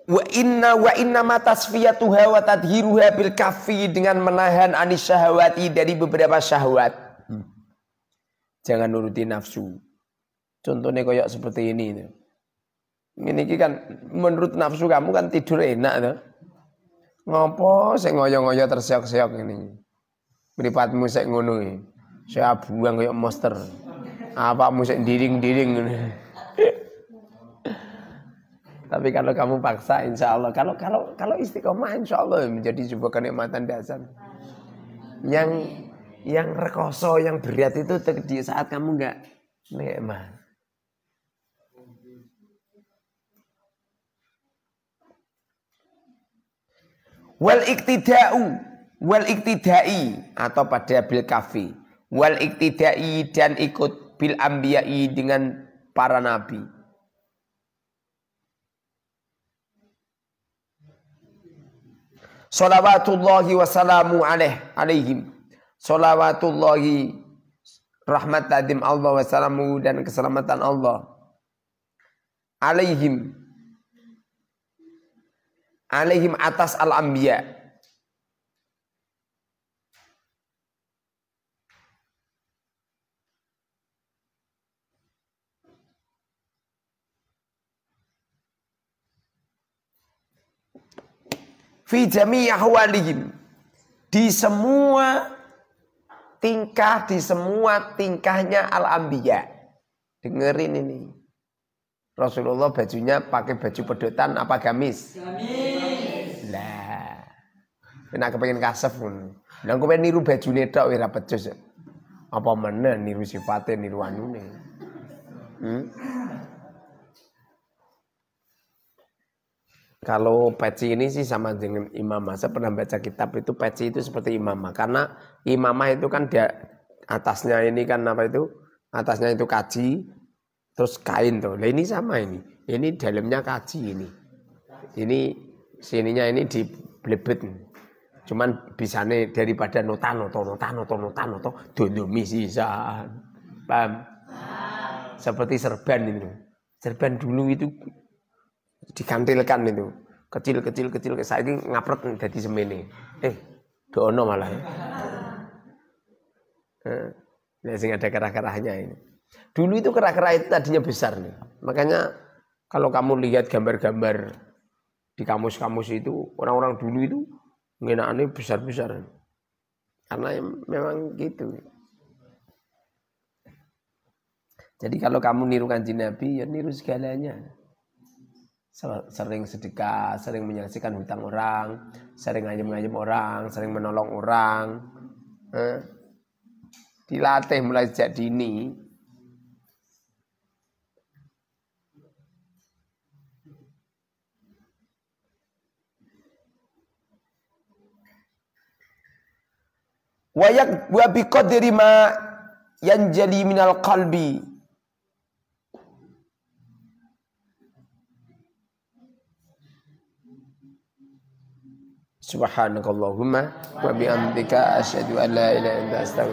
Wa inna ma tasfiyatuha wa tadhiruha bil kafi, dengan menahan anis syahwati dari beberapa syahwat. Jangan nuruti nafsu. Contohnya kayak seperti ini. Ini kan menurut nafsu kamu kan tidur enak tuh. Ngopo sing ngoyo-ngoyo terseok-seok ini. Mripatmu sik ngono iki. Saya buang kayak monster. Apamu sik diring-diring ngene. Tapi kalau kamu paksa, insya Allah, kalau istiqomah, insya Allah menjadi sebuah kenikmatan dasar. Yang rekoso, yang berat itu di saat kamu enggak nikmat. Wal iktidai atau pada bil kafi. Wal iktidai dan ikut bil ambiyai dengan para nabi. Shalawatullahi wassalamu alaihim. Shalawatullahi rahmat tadim Allah wassalamu dan keselamatan Allah. Alaihim atas al-anbiya. Fi jami' ahwalihim, di semua tingkahnya al-anbiya. Dengerin ini. Rasulullah bajunya pakai baju pedotan apa gamis? Gamis. Lah. Nek kepengin kasef ngono. Lah kok niru bajune tok ora becus. Apa meneh niru sifate niru anune. Kalau peci ini sih sama dengan imamah. Saya pernah baca kitab itu peci itu seperti imamah. Karena imamah itu kan dia atasnya ini kan apa itu? Atasnya itu kaji, terus kain tuh. Nah ini sama ini. Ini dalamnya kaji ini. Ini sininya ini diblebet. Cuman bisane daripada nota dondomi sisan. Paham? Seperti serban itu. Serban dulu itu dikantilkan itu kecil saiki ngapret dadi semene dono malah ya. Nah, sing ada kerah-kerahnya ini. Dulu itu kerah-kerah itu tadinya besar nih. Makanya kalau kamu lihat gambar-gambar di kamus-kamus itu orang-orang dulu itu ngenakane besar-besar. Karena memang gitu. Jadi kalau kamu niru Kanjeng Nabi ya niru segalanya. Sering sedekah, sering menyelesaikan hutang orang, sering ngayem-ngayem orang, sering menolong orang. Dilatih mulai sejak dini. Wa biqadri ma yanjali minal qalbi. Subhanakallahumma wa bihamdika asyhadu an la ilaha illa anta astaghfiruka